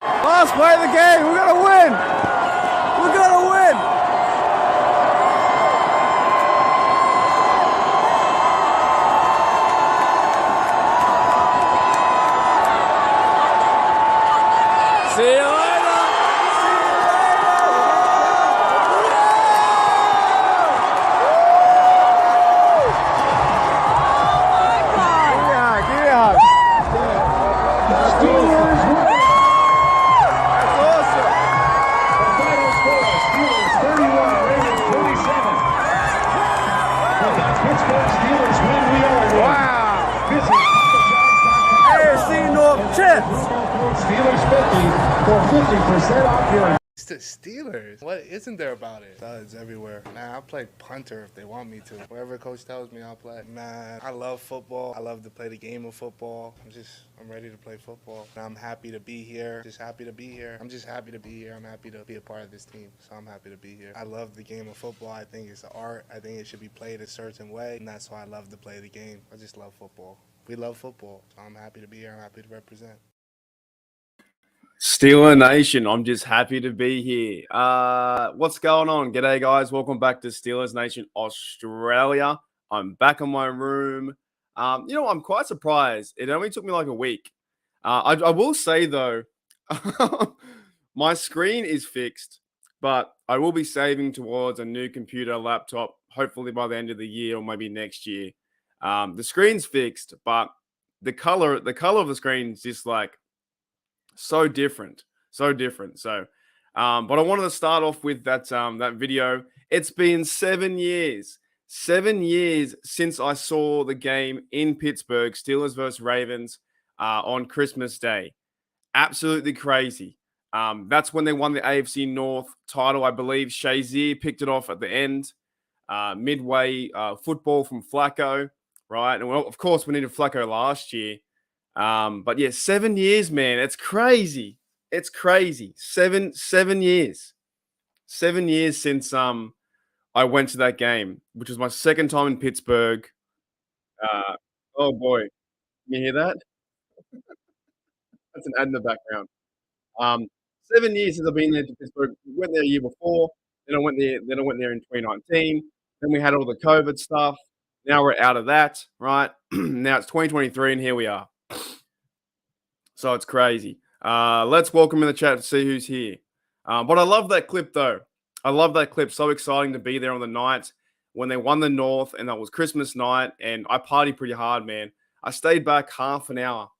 Let's play the game. We're gonna win. We're gonna win. See you later. Steelers 50 for 50% off your... It's the Steelers. What isn't there about it? It's everywhere. Man, I'll play punter if they want me to. Whatever coach tells me, I'll play. Man, I love football. I love to play the game of football. I'm ready to play football. And I'm happy to be here. Just happy to be here. I'm just happy to be here. I'm happy to be a part of this team. So I'm happy to be here. I love the game of football. I think it's an art. I think it should be played a certain way. And that's why I love to play the game. I just love football. We love football. So I'm happy to be here. I'm happy to represent. Steeler Nation, I'm just happy to be here. What's going on? G'day, guys. Welcome back to Steelers Nation Australia. I'm back in my room. I'm quite surprised. It only took me like a week. I will say, though, my screen is fixed, but I will be saving towards a new computer, laptop, hopefully by the end of the year or maybe next year. The screen's fixed, but the color of the screen is just like so different. So, but I wanted to start off with that video. It's been 7 years. 7 years since I saw the game in Pittsburgh, Steelers versus Ravens, on Christmas Day. Absolutely crazy. That's when they won the AFC North title, I believe. Shazier picked it off at the end. Midway football from Flacco, right? And well, of course, we needed Flacco last year. But yeah, 7 years, man. It's crazy. It's crazy. Seven years. 7 years since I went to that game, which was my second time in Pittsburgh. Oh boy. Can you hear that? That's an ad in the background. 7 years since I've been there to Pittsburgh. Went there a year before, then I went there in 2019. Then we had all the COVID stuff. Now we're out of that, right? Now it's 2023 and here we are. So it's crazy. Let's welcome in the chat to see who's here. But I love that clip, though. I love that clip. So exciting to be there on the night when they won the North, and that was Christmas night, and I partied pretty hard, man. I stayed back half an hour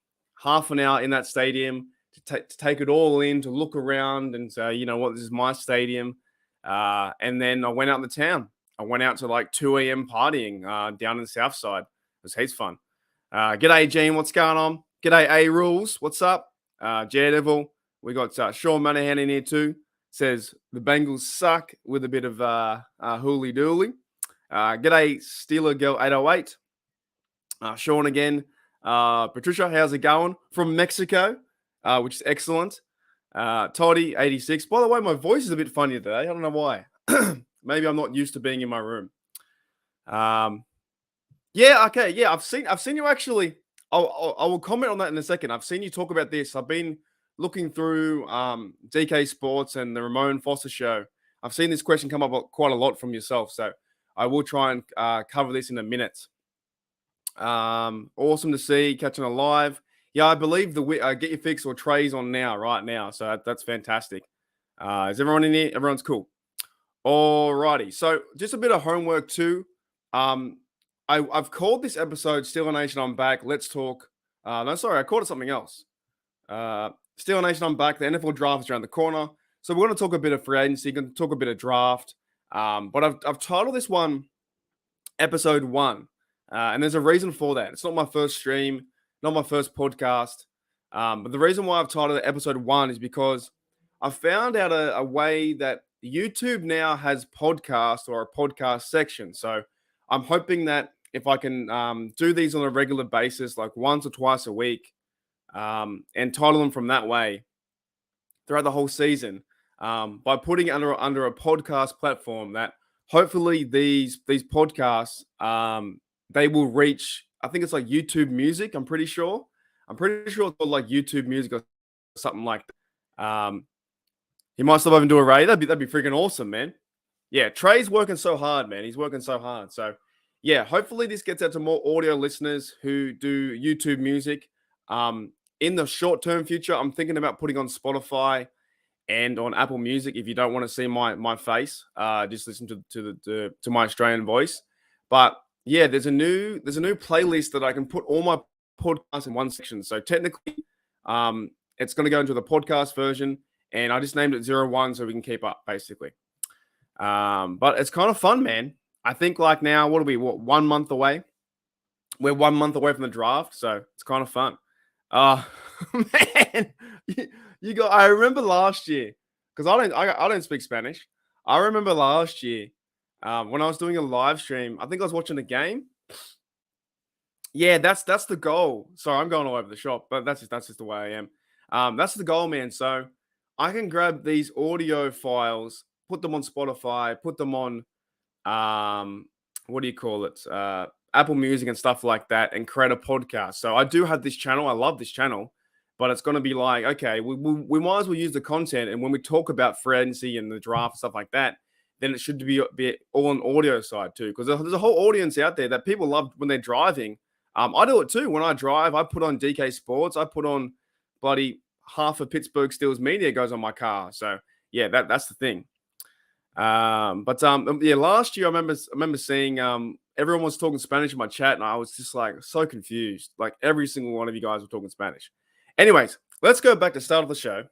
in that stadium to take it all in, to look around and say, you know what, this is my stadium. And then I went out in the town. I went out to like 2 a.m. partying down in the South Side. It was heaps fun. G'day, Gene. What's going on? G'day, A-Rules. What's up? Daredevil. We got Sean Manahan in here too. Says the Bengals suck with a bit of hooly dooly. G'day, Steeler Girl 808. Sean again. Patricia, how's it going? From Mexico, which is excellent. Toddy 86. By the way, my voice is a bit funny today. I don't know why. Maybe I'm not used to being in my room. Yeah, okay. Yeah, I've seen you actually. I will comment on that in a second. I've seen you talk about this. I've been looking through DK Sports and the Ramon Foster show. I've seen this question come up quite a lot from yourself, so I will try and cover this in a minute. Awesome to see, catching a live. Yeah, I believe the Get Your Fix or Trey's on right now, so that's fantastic. Is everyone in here? Everyone's cool. Alrighty, so just a bit of homework too. I've called this episode Steeler Nation, I'm back. Let's talk. No, sorry, I called it something else. Steeler Nation, I'm back. The NFL draft is around the corner. So we're going to talk a bit of free agency, going to talk a bit of draft. But I've titled this one Episode 1. And there's a reason for that. It's not my first stream, not my first podcast. But the reason why I've titled it Episode 1 is because I found out a way that YouTube now has podcasts or a podcast section. So I'm hoping that if I can do these on a regular basis, like once or twice a week, and title them from that way throughout the whole season, by putting it under a podcast platform, that hopefully these podcasts, they will reach, I think it's like YouTube Music. I'm pretty sure it's called like YouTube Music or something like that. He might stop over and do a raid. That'd be freaking awesome, man. Yeah, Trey's working so hard, man. He's working so hard. So, yeah, hopefully this gets out to more audio listeners who do YouTube music. In the short-term future, I'm thinking about putting on Spotify and on Apple Music. If you don't want to see my face, just listen to my Australian voice. But yeah, there's a new playlist that I can put all my podcasts in one section. So technically, it's going to go into the podcast version, and I just named it 01 so we can keep up, basically. But it's kind of fun, man. I think like now, what 1 month away? We're 1 month away from the draft, so it's kind of fun. Man, you got. I remember last year because I don't speak Spanish. I remember last year when I was doing a live stream. I think I was watching a game. Yeah, that's the goal. Sorry, I'm going all over the shop, but that's just the way I am. That's the goal, man. So I can grab these audio files, put them on Spotify, put them on what do you call it? Apple Music and stuff like that, and create a podcast. So I do have this channel. I love this channel, but it's going to be like, okay, we might as well use the content. And when we talk about free agency and the draft and stuff like that, then it should be all on audio side too, because there's a whole audience out there that people love when they're driving. I do it too. When I drive, I put on DK Sports. I put on bloody half of Pittsburgh Steelers media goes on my car. So yeah, that's the thing. Yeah, last year I remember seeing everyone was talking Spanish in my chat, and I was just like so confused. Like every single one of you guys were talking Spanish. Anyways, let's go back to start of the show.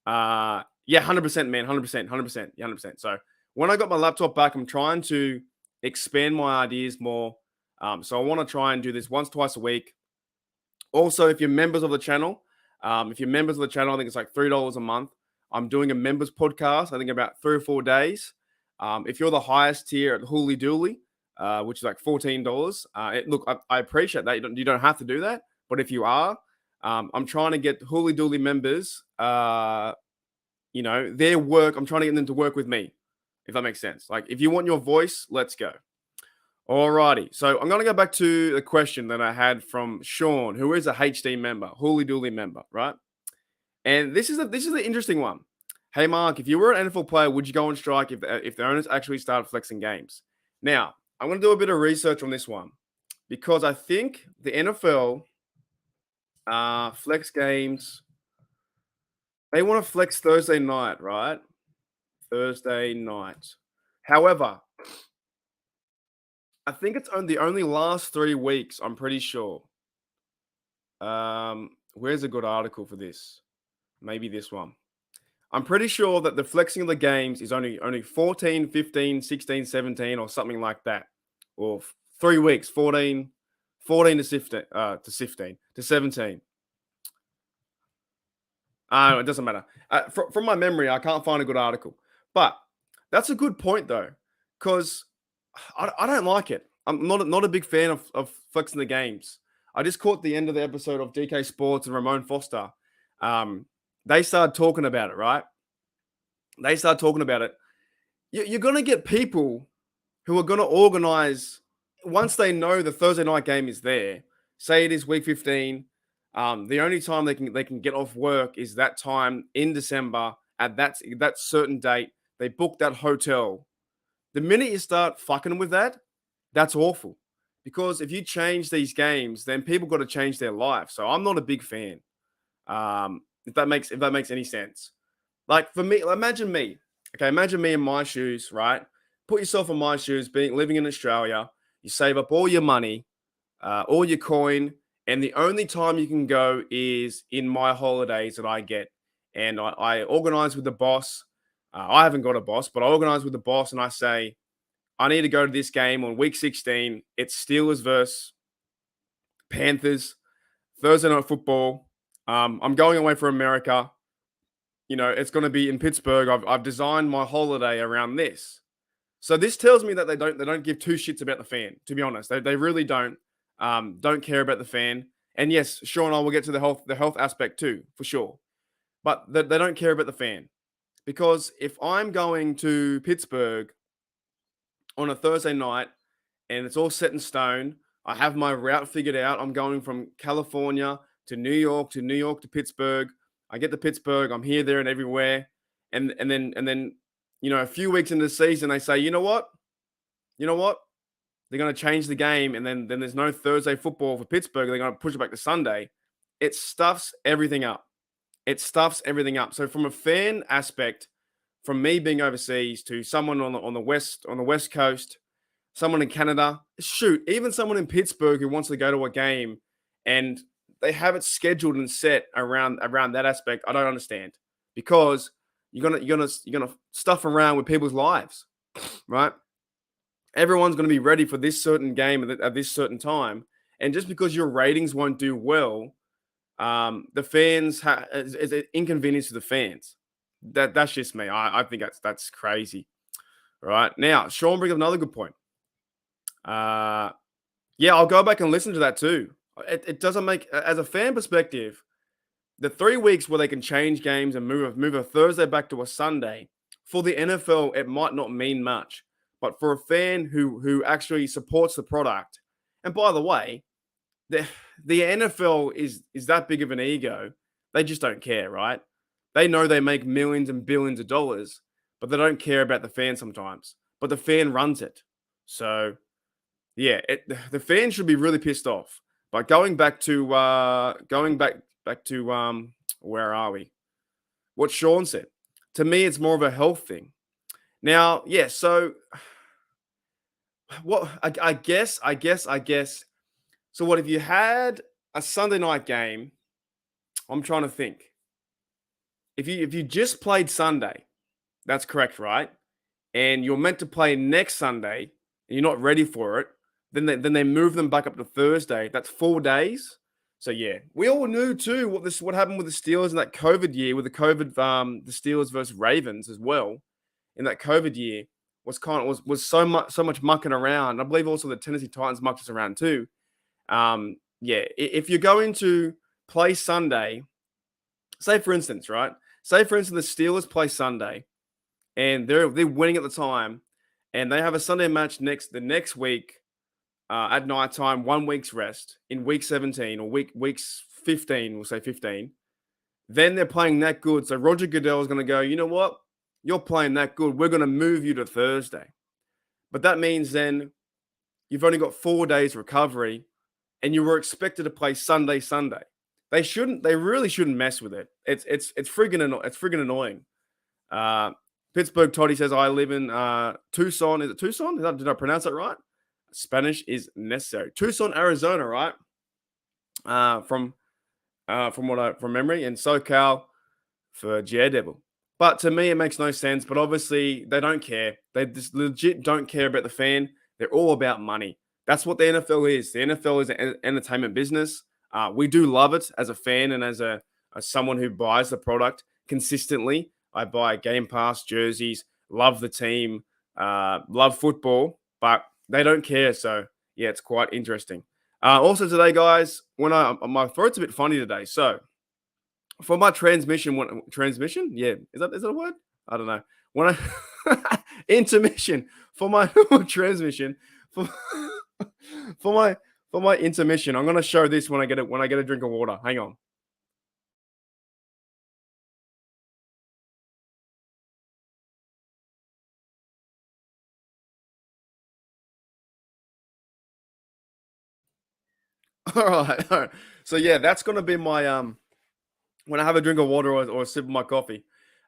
Yeah, 100%, man, 100%, 100%, 100%. So when I got my laptop back, I'm trying to expand my ideas more. So I want to try and do this once, twice a week. Also, if you're members of the channel, I think it's like $3 a month. I'm doing a members podcast, I think about 3 or 4 days. If you're the highest tier at Hooly Dooly, which is like $14, look, I appreciate that. You don't have to do that. But if you are, I'm trying to get Hooly Dooly members, their work. I'm trying to get them to work with me, if that makes sense. Like, if you want your voice, let's go. Alrighty, so I'm going to go back to the question that I had from Sean, who is a HD member, Hooly Dooly member, right? And this is the interesting one. Hey, Mark, if you were an NFL player, would you go on strike if the owners actually started flexing games? Now, I'm going to do a bit of research on this one because I think the NFL flex games, they want to flex Thursday night, right? Thursday night. However, I think it's the only last 3 weeks, I'm pretty sure. Where's a good article for this? Maybe this one. I'm pretty sure that the flexing of the games is only 14, 15, 16, 17 or something like that. Or 3 weeks, 14 to 15, to 17. It doesn't matter. From my memory, I can't find a good article. But that's a good point, though, because I don't like it. I'm not a big fan of flexing the games. I just caught the end of the episode of DK Sports and Ramon Foster. They started talking about it, right? They start talking about it. You're going to get people who are going to organize once they know the Thursday night game is there. Say it is week 15. The only time they can get off work is that time in December at that certain date. They book that hotel. The minute you start fucking with that, that's awful. Because if you change these games, then people got to change their life. So I'm not a big fan. If that makes any sense. Like for me, imagine me. Okay, imagine me in my shoes, right? Put yourself in my shoes, living in Australia. You save up all your money, all your coin, and the only time you can go is in my holidays that I get. And I organize with the boss. I haven't got a boss, but I organize with the boss and I say, I need to go to this game on week 16. It's Steelers versus Panthers, Thursday night football. I'm going away for America. It's going to be in Pittsburgh. I've designed my holiday around this. So this tells me that they don't give two shits about the fan, to be honest. They really don't care about the fan. And yes, Sean and I will get to the health aspect too, for sure. But they don't care about the fan. Because if I'm going to Pittsburgh on a Thursday night and it's all set in stone, I have my route figured out. I'm going from California to New York to Pittsburgh. I get to Pittsburgh. I'm here, there, and everywhere. And then, a few weeks into the season, they say, you know what? They're going to change the game, and then there's no Thursday football for Pittsburgh. They're going to push it back to Sunday. It stuffs everything up. It stuffs everything up. So from a fan aspect, from me being overseas to someone on the west coast, someone in Canada, shoot, even someone in Pittsburgh who wants to go to a game and they have it scheduled and set around that aspect, I don't understand, because you're gonna stuff around with people's lives, right? Everyone's going to be ready for this certain game at this certain time, and just because your ratings won't do well, the fans is an inconvenience to the fans. That's just me. I think that's crazy. Right now, Sean brings up another good point. Yeah, I'll go back and listen to that too. It doesn't make, as a fan perspective, the 3 weeks where they can change games and move a Thursday back to a Sunday, for the NFL, it might not mean much, but for a fan who actually supports the product, and by the way, the NFL is that big of an ego, they just don't care, right? They know they make millions and billions of dollars, but they don't care about the fan sometimes. But the fan runs it, so yeah, the fans should be really pissed off. But going back to where are we? What Sean said. To me, it's more of a health thing. Now, yeah, so what I guess. So what if you had a Sunday night game? I'm trying to think. If you just played Sunday, that's correct, right? And you're meant to play next Sunday, and you're not ready for it, then they move them back up to Thursday. That's 4 days. So yeah, we all knew too what happened with the Steelers in that COVID year, with the Steelers versus Ravens as well. In that COVID year was so much mucking around. I believe also the Tennessee Titans mucked us around too. Yeah, if you're going to play Sunday, say for instance, right? Say for instance the Steelers play Sunday and they're winning at the time, and they have a Sunday match the next week at night time, 1 week's rest in week 17 or weeks 15, we'll say 15. Then they're playing that good. So Roger Goodell is going to go, you know what? You're playing that good. We're going to move you to Thursday. But that means then you've only got 4 days recovery, and you were expected to play Sunday. They really shouldn't mess with it. It's friggin' annoying. Pittsburgh Toddy says, I live in Tucson. Is it Tucson? Did I pronounce that right? Spanish is necessary. Tucson, Arizona, right? From memory, and SoCal for Daredevil. But to me, it makes no sense. But obviously, they don't care. They just legit don't care about the fan. They're all about money. That's what the NFL is. The NFL is an entertainment business. We do love it as a fan and as someone who buys the product consistently. I buy Game Pass jerseys, love the team, love football, but they don't care. So, yeah, it's quite interesting. Also today, guys, my throat's a bit funny today. So, for my transmission, yeah, is that a word? I don't know. When I intermission for my transmission for for my intermission, I'm gonna show this when I get a drink of water. Hang on. All right, all right. So yeah, that's gonna be my when I have a drink of water or a sip of my coffee.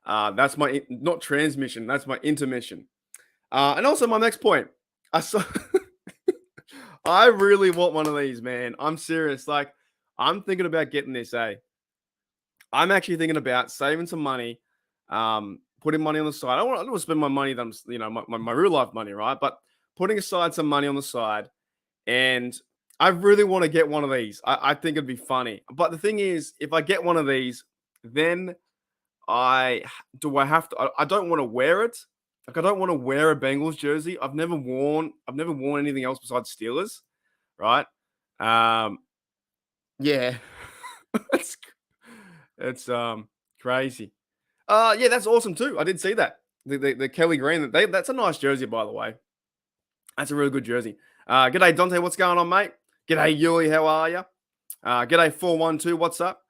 That's my not transmission. That's my intermission. And also my next point. I saw. I really want one of these, man. I'm serious. Like, I'm thinking about getting this. I'm actually thinking about saving some money, putting money on the side. I don't want to spend my money that I'm, my real life money, right? But putting aside some money on the side, and I really want to get one of these. I think it'd be funny. But the thing is, if I get one of these, then I have to. I don't want to wear it. Like, I don't want to wear a Bengals jersey. I've never worn anything else besides Steelers, right? Yeah, it's crazy. Yeah, that's awesome too. I did see that the Kelly Green. That's a nice jersey, by the way. That's a really good jersey. G'day Dante, what's going on, mate? G'day Yuli, how are you? G'day 412, what's up?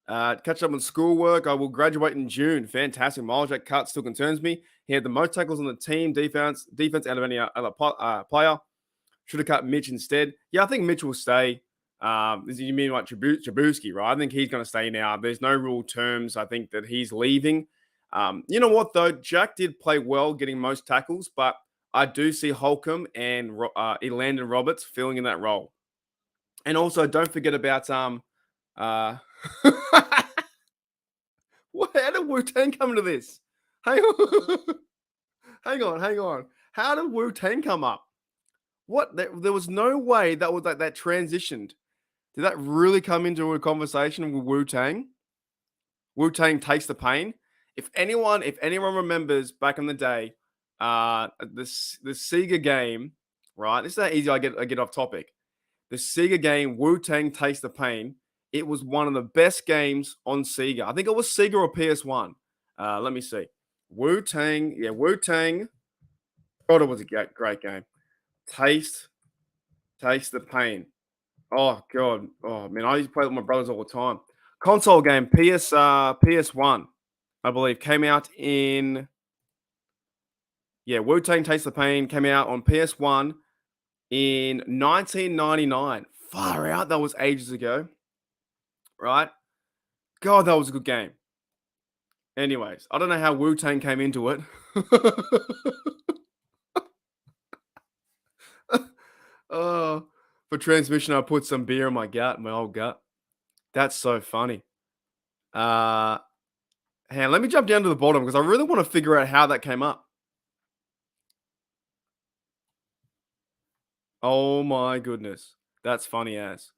Catch up on schoolwork. I will graduate in June. Fantastic. Miles Jack cut still concerns me. He had the most tackles on the team. Defense out of any other player. Should have cut Mitch instead. Yeah, I think Mitch will stay. You mean like Trubisky, right? I think he's going to stay now. There's no rule terms. I think that he's leaving. You know what, though? Jack did play well getting most tackles, but I do see Holcomb and Elandon Roberts filling in that role. And also, don't forget about how did Wu-Tang come into this? Hang on. hang on. How did Wu-Tang come up? What? There was no way that was that transitioned. Did that really come into a conversation with Wu-Tang? Wu-Tang Takes the Pain. If anyone remembers back in the day, the Sega game, right? This is how easy I get off topic. The Sega game Wu-Tang Takes the Pain. It was one of the best games on Sega. I think it was Sega or PS1. Let me see. Wu-Tang. God, it was a great game. Takes the Pain. Oh God. Oh man, I used to play with my brothers all the time. Console game, PS1, I believe, came out in Wu-Tang Takes the Pain came out on PS1 in 1999. Far out, that was ages ago. Right? God, that was a good game. Anyways, I don't know how Wu-Tang came into it. For transmission, I put some beer in my old gut. That's so funny. Let me jump down to the bottom because I really want to figure out how that came up. Oh my goodness. That's funny as.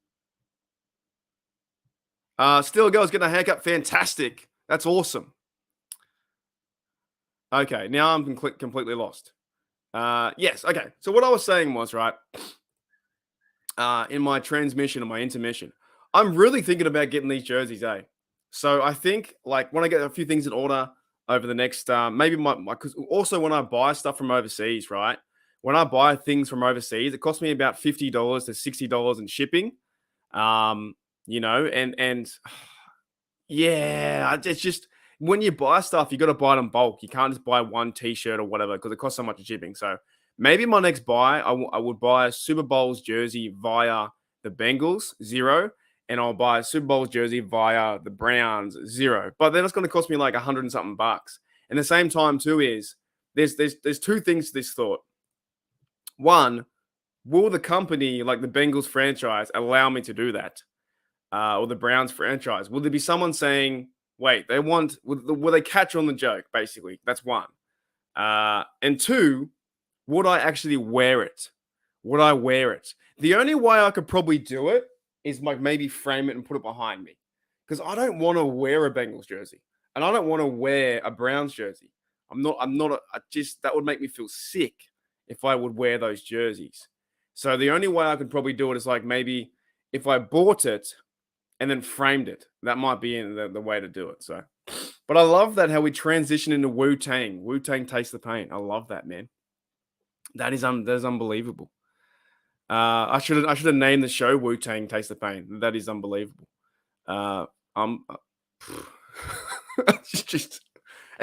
Still girls getting a haircut. Fantastic. That's awesome. Okay, now I'm completely lost. Yes, okay. So what I was saying was, right, in my transmission and my intermission, I'm really thinking about getting these jerseys, eh? So I think, like, when I get a few things in order over the next, maybe because also when I buy stuff from overseas, right? When I buy things from overseas, it costs me about $50 to $60 in shipping. And yeah, it's just when you buy stuff, you got to buy it in bulk. You can't just buy one T-shirt or whatever because it costs so much in shipping. So maybe my next buy, I would buy a Super Bowls jersey via the Bengals, 0, and I'll buy a Super Bowls jersey via the Browns, 0. But then it's going to cost me like $100 and something bucks. And the same time too is there's two things to this thought. One, will the company like the Bengals franchise allow me to do that? Or the Browns franchise? Will there be someone saying, wait, will they catch on the joke? Basically, that's one. And two, would I actually wear it? Would I wear it? The only way I could probably do it is like maybe frame it and put it behind me. Because I don't want to wear a Bengals jersey. And I don't want to wear a Browns jersey. That would make me feel sick if I would wear those jerseys. So the only way I could probably do it is like maybe if I bought it and then framed it. That might be the way to do it. So, but I love that how we transition into Wu-Tang. Wu-Tang Takes the Pain. I love that, man. That is unbelievable. I should have named the show Wu-Tang Takes the Pain. That is unbelievable. And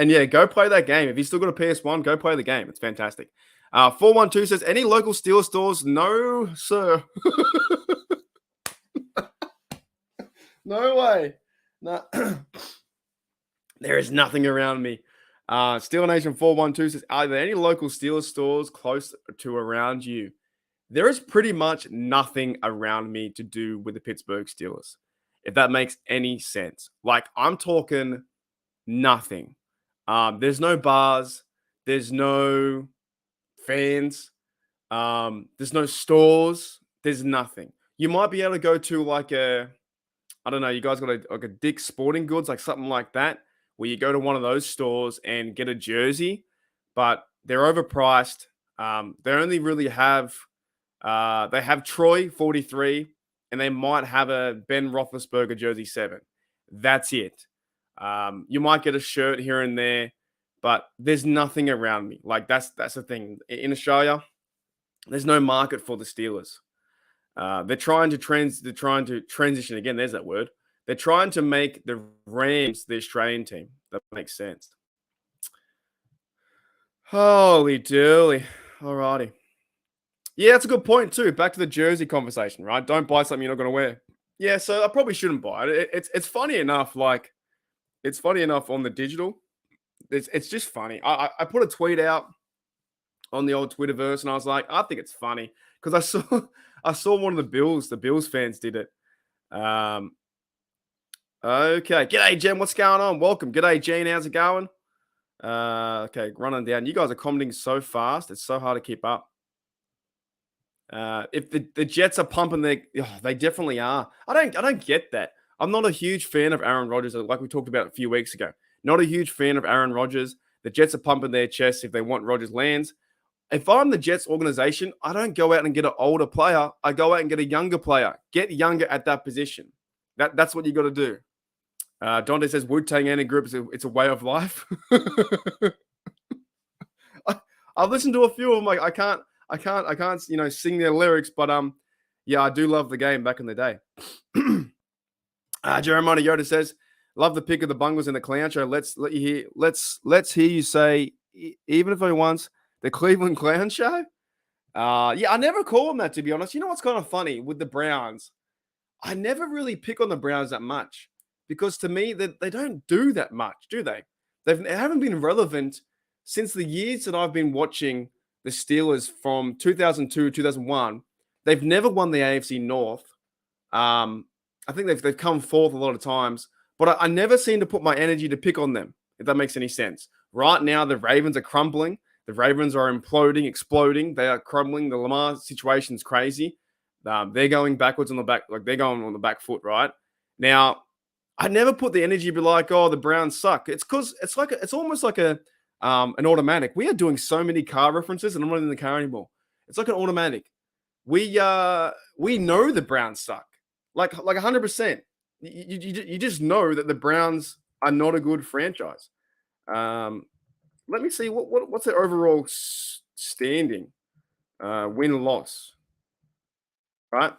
yeah, go play that game. If you still got a PS1, go play the game. It's fantastic. 412 says, any local Steelers stores? No, sir. No way. No. There is nothing around me. Steel Nation 412 says, are there any local Steelers stores close to around you? There is pretty much nothing around me to do with the Pittsburgh Steelers, if that makes any sense. Like, I'm talking nothing. There's no bars. There's no fans. There's no stores. There's nothing. You might be able to go to like I don't know, you guys got a Dick's Sporting Goods, like something like that, where you go to one of those stores and get a jersey, but they're overpriced. They only really have, they have Troy 43, and they might have a Ben Roethlisberger jersey 7. That's it. You might get a shirt here and there, but there's nothing around me. Like that's the thing. In Australia, there's no market for the Steelers. They're trying to transition again. There's that word. They're trying to make the Rams the Australian team. That makes sense. Holy dooly. Alrighty. Yeah, that's a good point too. Back to the jersey conversation, right? Don't buy something you're not going to wear. Yeah, so I probably shouldn't buy it. It's funny enough, it's funny enough on the digital. It's just funny. I put a tweet out on the old Twitterverse, and I was like, I think it's funny because I saw one of the Bills fans did it. Okay, g'day Jen, what's going on? Welcome, g'day Gene, how's it going? Okay, running down. You guys are commenting so fast; it's so hard to keep up. If the Jets are pumping they definitely are. I don't get that. I'm not a huge fan of Aaron Rodgers, like we talked about a few weeks ago. Not a huge fan of Aaron Rodgers. The Jets are pumping their chests if they want Rodgers lands. If I'm the Jets organization, I don't go out and get an older player. I go out and get a younger player. Get younger at that position. That's what you got to do. Dante says Wu-Tang any group it's a way of life. I've listened to a few of them. Like I can't, sing their lyrics, but yeah, I do love the game back in the day. Jeremiah Yoda says, "Love the pick of the Bungles in the Clown Show. Let's hear you say, even if only once, the Cleveland Clown Show." Yeah, I never call them that, to be honest. You know what's kind of funny with the Browns? I never really pick on the Browns that much because to me, they don't do that much, do they? They haven't been relevant since the years that I've been watching the Steelers from 2002, 2001. They've never won the AFC North. I think they've come fourth a lot of times, but I never seem to put my energy to pick on them, if that makes any sense. Right now, the Ravens are crumbling. The Ravens are imploding, exploding. They are crumbling. The Lamar situation's crazy. They're going backwards on the back, like they're going on the back foot, right? Now, I never put the energy to be like, oh, the Browns suck. It's because it's almost like an automatic. We are doing so many car references, and I'm not in the car anymore. It's like an automatic. We know the Browns suck, like 100%. You just know that the Browns are not a good franchise. Let me see what's their overall standing, win loss, right?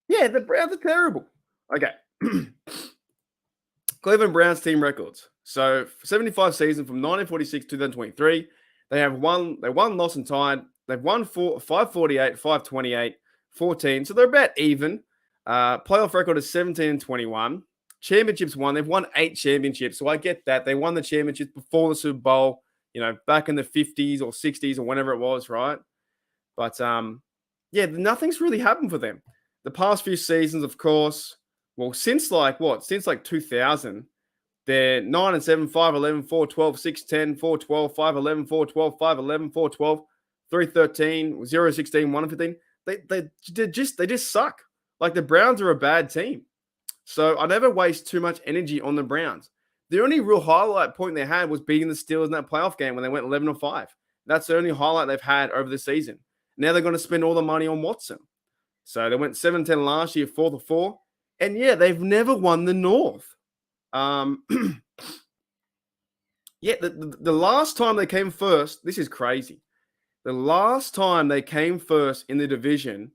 Yeah, the Browns are terrible. Okay. Cleveland Browns team records. So 75 season from 1946 to 2023, they won, lost, and tied. They've won 548, 528, 14. So they're about even. Playoff record is 17 and 21. Championships won. They've won 8 championships. So I get that. They won the championships before the Super Bowl, back in the 50s or 60s or whenever it was, right? But yeah, nothing's really happened for them. The past few seasons, of course, well, since 2000, they're 9 and 7, 5 11, 4 12, 6 10, 4 12, 5 11, 4 12, 5 11, 4 12, 3 13, 0 16, 1 15. They just suck. Like the Browns are a bad team. So I never waste too much energy on the Browns. The only real highlight point they had was beating the Steelers in that playoff game when they went 11 and 5. That's the only highlight they've had over the season. Now they're going to spend all the money on Watson. So they went 7-10 last year, 4-4. And yeah, they've never won the North. Yeah, the last time they came first, this is crazy. The last time they came first in the division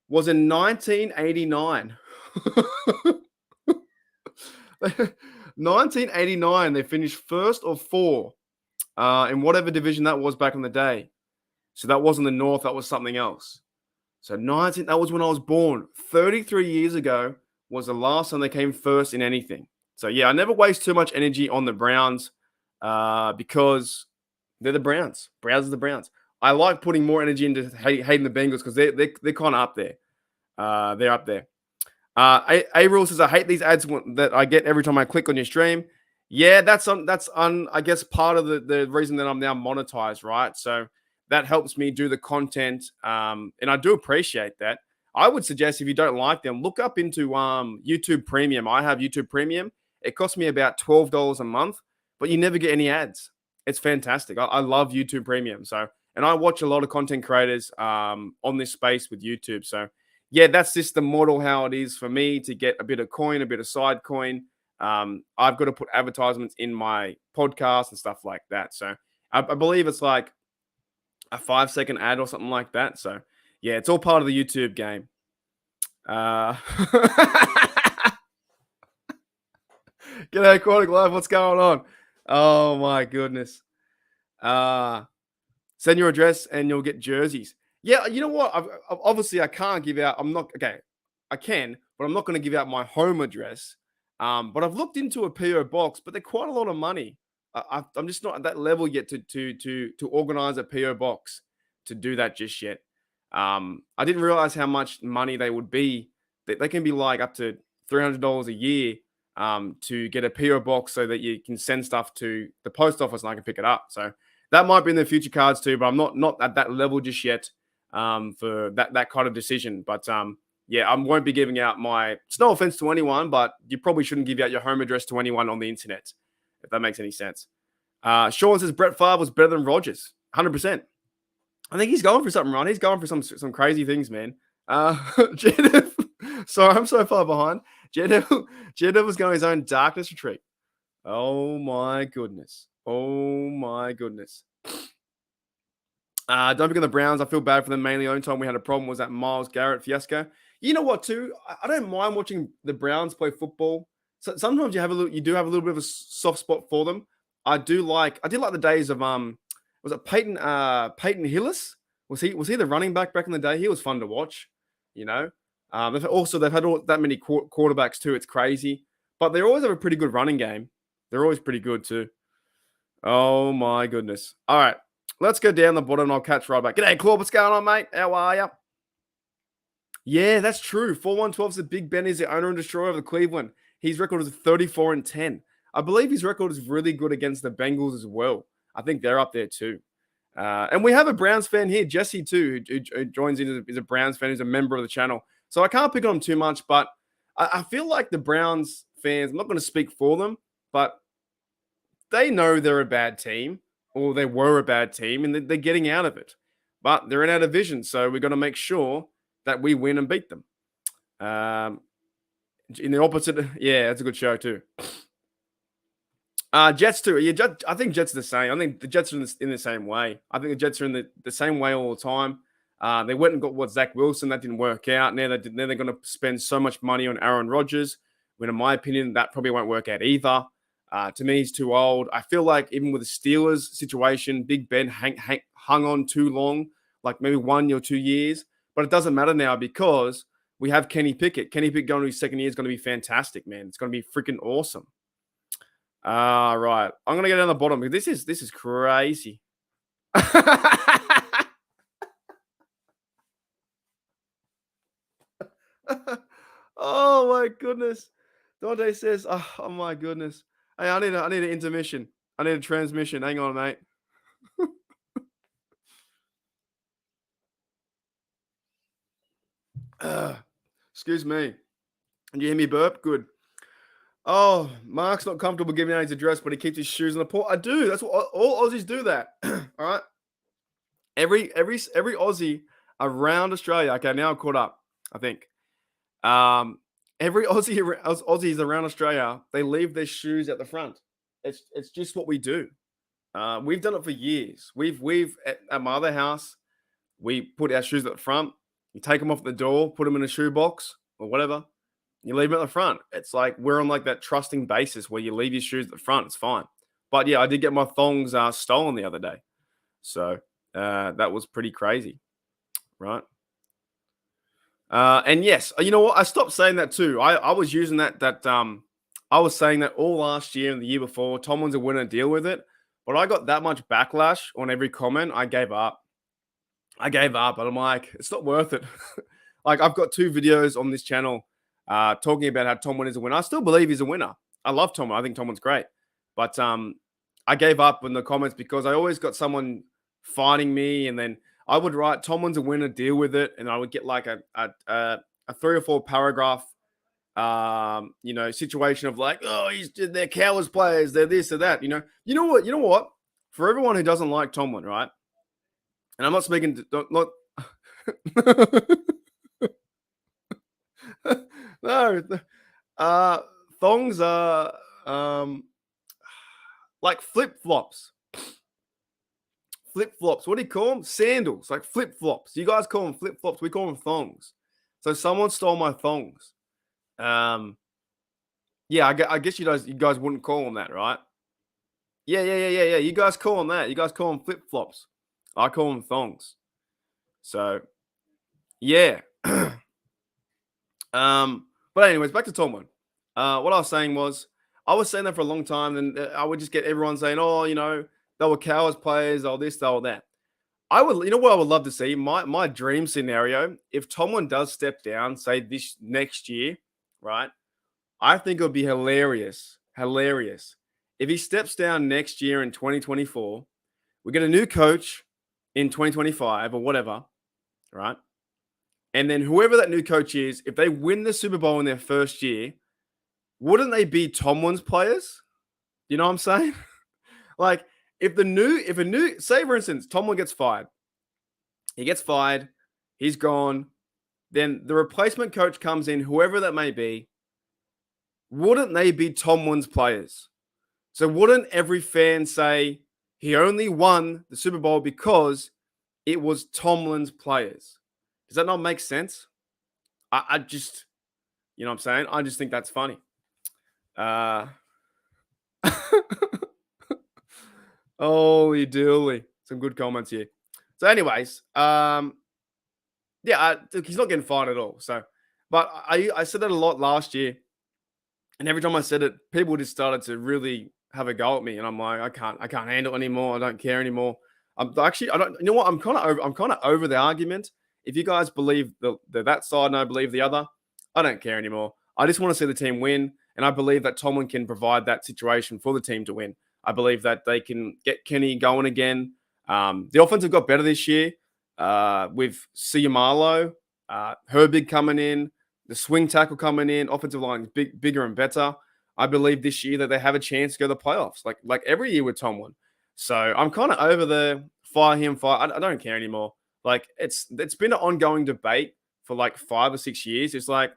was in 1989. 1989, they finished first of 4 in whatever division that was back in the day. So that wasn't the North, that was something else. So that was when I was born. 33 years ago was the last time they came first in anything. So yeah, I never waste too much energy on the Browns because they're the Browns. Browns are the Browns. I like putting more energy into hating the Bengals because they're kind of up there. They're up there. A-Rule says, I hate these ads that I get every time I click on your stream. Yeah, that's I guess part of the reason that I'm now monetized, right? So that helps me do the content, and I do appreciate that. I would suggest if you don't like them, look up into YouTube Premium. I have YouTube Premium. It costs me about $12 a month, but you never get any ads. It's fantastic. I love YouTube Premium. So, and I watch a lot of content creators on this space with YouTube. So, yeah, that's just the model how it is for me to get a bit of coin, a bit of side coin. I've got to put advertisements in my podcast and stuff like that. So I believe it's like a 5-second ad or something like that. So yeah, it's all part of the YouTube game. G'day, Aquatic Live. What's going on? Oh my goodness. Send your address and you'll get jerseys. Yeah, you know what? Obviously, I can't give out. I'm not okay. I can, but I'm not going to give out my home address. But I've looked into a PO box, but they're quite a lot of money. I'm just not at that level yet to organize a PO box to do that just yet. I didn't realize how much money they would be. They can be like up to $300 a year to get a PO box so that you can send stuff to the post office and I can pick it up. So that might be in the future cards too, but I'm not at that level just yet for that kind of decision. But yeah, I won't be giving out my. It's no offense to anyone, but you probably shouldn't give out your home address to anyone on the internet, if that makes any sense. Sean says Brett Favre was better than Rodgers, 100%. I think he's going for something, right? He's going for some crazy things, man. Jedev, sorry, I'm so far behind. Jedev was going his own darkness retreat. Oh my goodness. Oh my goodness. Don't pick on the Browns. I feel bad for them mainly. The only time we had a problem was that Myles Garrett fiasco. You know what, too? I don't mind watching the Browns play football. So sometimes you do have a little bit of a soft spot for them. I did like the days of was it Peyton Hillis? Was he the running back in the day? He was fun to watch, you know. They've had that many quarterbacks too. It's crazy, but they always have a pretty good running game. They're always pretty good too. Oh my goodness! All right, let's go down the bottom and I'll catch right back. G'day, Claude. What's going on, mate? How are you? Yeah, that's true. 4-1-12's the Big Ben is the owner and destroyer of the Cleveland. His record is 34-10. I believe his record is really good against the Bengals as well. I think they're up there too. And we have a Browns fan here, Jesse, too, who joins in as a Browns fan, who's a member of the channel. So I can't pick on him too much, but I feel like the Browns fans, I'm not going to speak for them, but they know they're a bad team, or they were a bad team, and they're getting out of it. But they're in our division, so we've got to make sure that we win and beat them. In the opposite, yeah, that's a good show too. Jets too. Yeah, I think Jets are the same. I think the Jets are in the same way. I think the Jets are in the same way all the time. They went and got Zach Wilson. That didn't work out. Now they're going to spend so much money on Aaron Rodgers. When, in my opinion, that probably won't work out either. To me, he's too old. I feel like even with the Steelers situation, Big Ben hung on too long, like maybe 1 or 2 years. But it doesn't matter now because we have Kenny Pickett. Kenny Pickett going to his second year is going to be fantastic, man. It's going to be freaking awesome. Right. I'm going to go down the bottom because this is crazy. Oh my goodness. Dante says, oh my goodness. Hey, I need an intermission. I need a transmission. Hang on, mate. Excuse me. Can you hear me burp? Good. Oh, Mark's not comfortable giving out his address, but he keeps his shoes on the porch. I do. That's what all Aussies do. That. All right. Every Aussie around Australia. Okay, now I'm caught up. I think. Every Aussies around Australia, they leave their shoes at the front. It's just what we do. We've done it for years. We've at my other house, we put our shoes at the front. You take them off the door, put them in a shoe box or whatever. You leave them at the front. It's like we're on like that trusting basis where you leave your shoes at the front. It's fine. But yeah, I did get my thongs stolen the other day. So that was pretty crazy. Right. And yes, you know what? I stopped saying that too. I was using that I was saying that all last year and the year before. Tomlin's a winner, deal with it. But I got that much backlash on every comment. I gave up. And I'm like, it's not worth it. Like I've got 2 videos on this channel talking about how Tomlin is a winner. I still believe he's a winner. I love Tomlin. I think Tomlin's great. But I gave up in the comments because I always got someone fighting me, and then I would write Tomlin's a winner, deal with it, and I would get like a 3 or 4 paragraph, situation of like, oh, they're cowards players, they're this or that, You know what? For everyone who doesn't like Tomlin, right? And I'm not speaking to not. No, thongs are like flip flops. Flip-flops. What do you call them? Sandals, like flip-flops. You guys call them flip-flops. We call them thongs. So someone stole my thongs. Yeah, I guess you guys wouldn't call them that, right? Yeah. You guys call them that. You guys call them flip flops. I call them thongs. So yeah. But anyways, back to Tomlin. What I was saying was, I was saying that for a long time, and I would just get everyone saying, "Oh, they were cowards players, or this, or that." What I would love to see? My dream scenario, if Tomlin does step down, say this next year, right? I think it would be hilarious, hilarious if he steps down next year in 2024. We get a new coach in 2025 or whatever, right? And then whoever that new coach is, if they win the Super Bowl in their first year, wouldn't they be Tomlin's players? You know what I'm saying? Like, if a new, say for instance, Tomlin gets fired, he gets fired, he's gone, then the replacement coach comes in, whoever that may be, wouldn't they be Tomlin's players? So wouldn't every fan say he only won the Super Bowl because it was Tomlin's players? Does that not make sense? I just, you know what I'm saying? I just think that's funny. Holy dooly. Some good comments here. So, anyways, yeah, look, he's not getting fired at all. So, but I said that a lot last year, and every time I said it, people just started to really have a go at me, and I'm like, I can't handle it anymore. I don't care anymore. I don't. You know what? I'm kind of over the argument. If you guys believe that side and I believe the other, I don't care anymore. I just want to see the team win, and I believe that Tomlin can provide that situation for the team to win. I believe that they can get Kenny going again. The offense have got better this year with Siamalo, Herbig coming in, the swing tackle coming in, offensive line is bigger and better. I believe this year that they have a chance to go to the playoffs, like every year with Tomlin. So I'm kind of over the fire him, fire. I don't care anymore. Like it's been an ongoing debate for like 5 or 6 years. It's like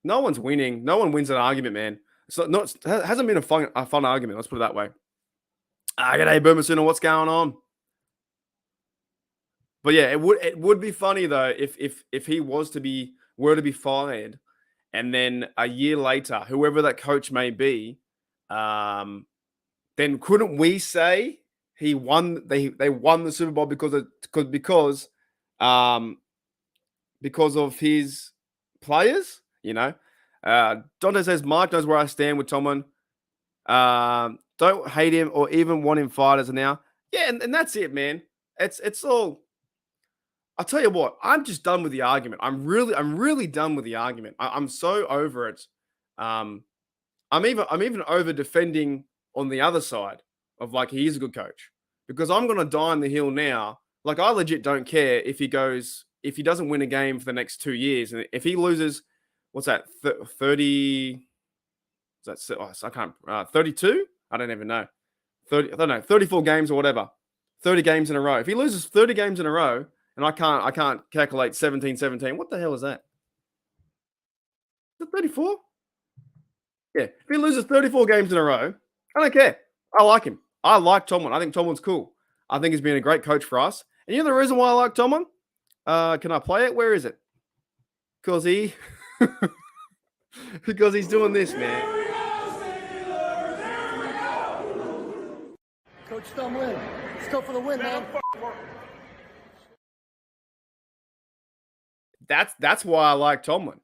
no one's winning. No one wins an argument, man. It hasn't been a fun argument. Let's put it that way. G'day, Boomer what's going on? But yeah, it would be funny though if he were to be fired, and then a year later, whoever that coach may be, then couldn't we say he won? They won the Super Bowl um because of his players, Dante says Mark knows where I stand with Tomlin. Don't hate him or even want him fired as of now. Yeah, and that's it, man. It's all. I'll tell you what. I'm just done with the argument. I'm really done with the argument. I'm so over it. Um, I'm even over defending on the other side of like he is a good coach because I'm gonna die on the hill now. Like I legit don't care if he doesn't win a game for the next 2 years, and if he loses, what's that 30? Is that I can't 32? I don't even know. 30. I don't know 34 games or whatever. 30 games in a row. If he loses 30 games in a row, and I can't calculate 17. What the hell is that? Is it 34? Yeah. If he loses 34 games in a row, I don't care. I like him. I like Tomlin. I think Tomlin's cool. I think he's been a great coach for us. And you know the reason why I like Tomlin? Can I play it? Where is it? Because because he's doing this, man. Coach Tomlin, let's go for the win, man. That's why I like Tomlin,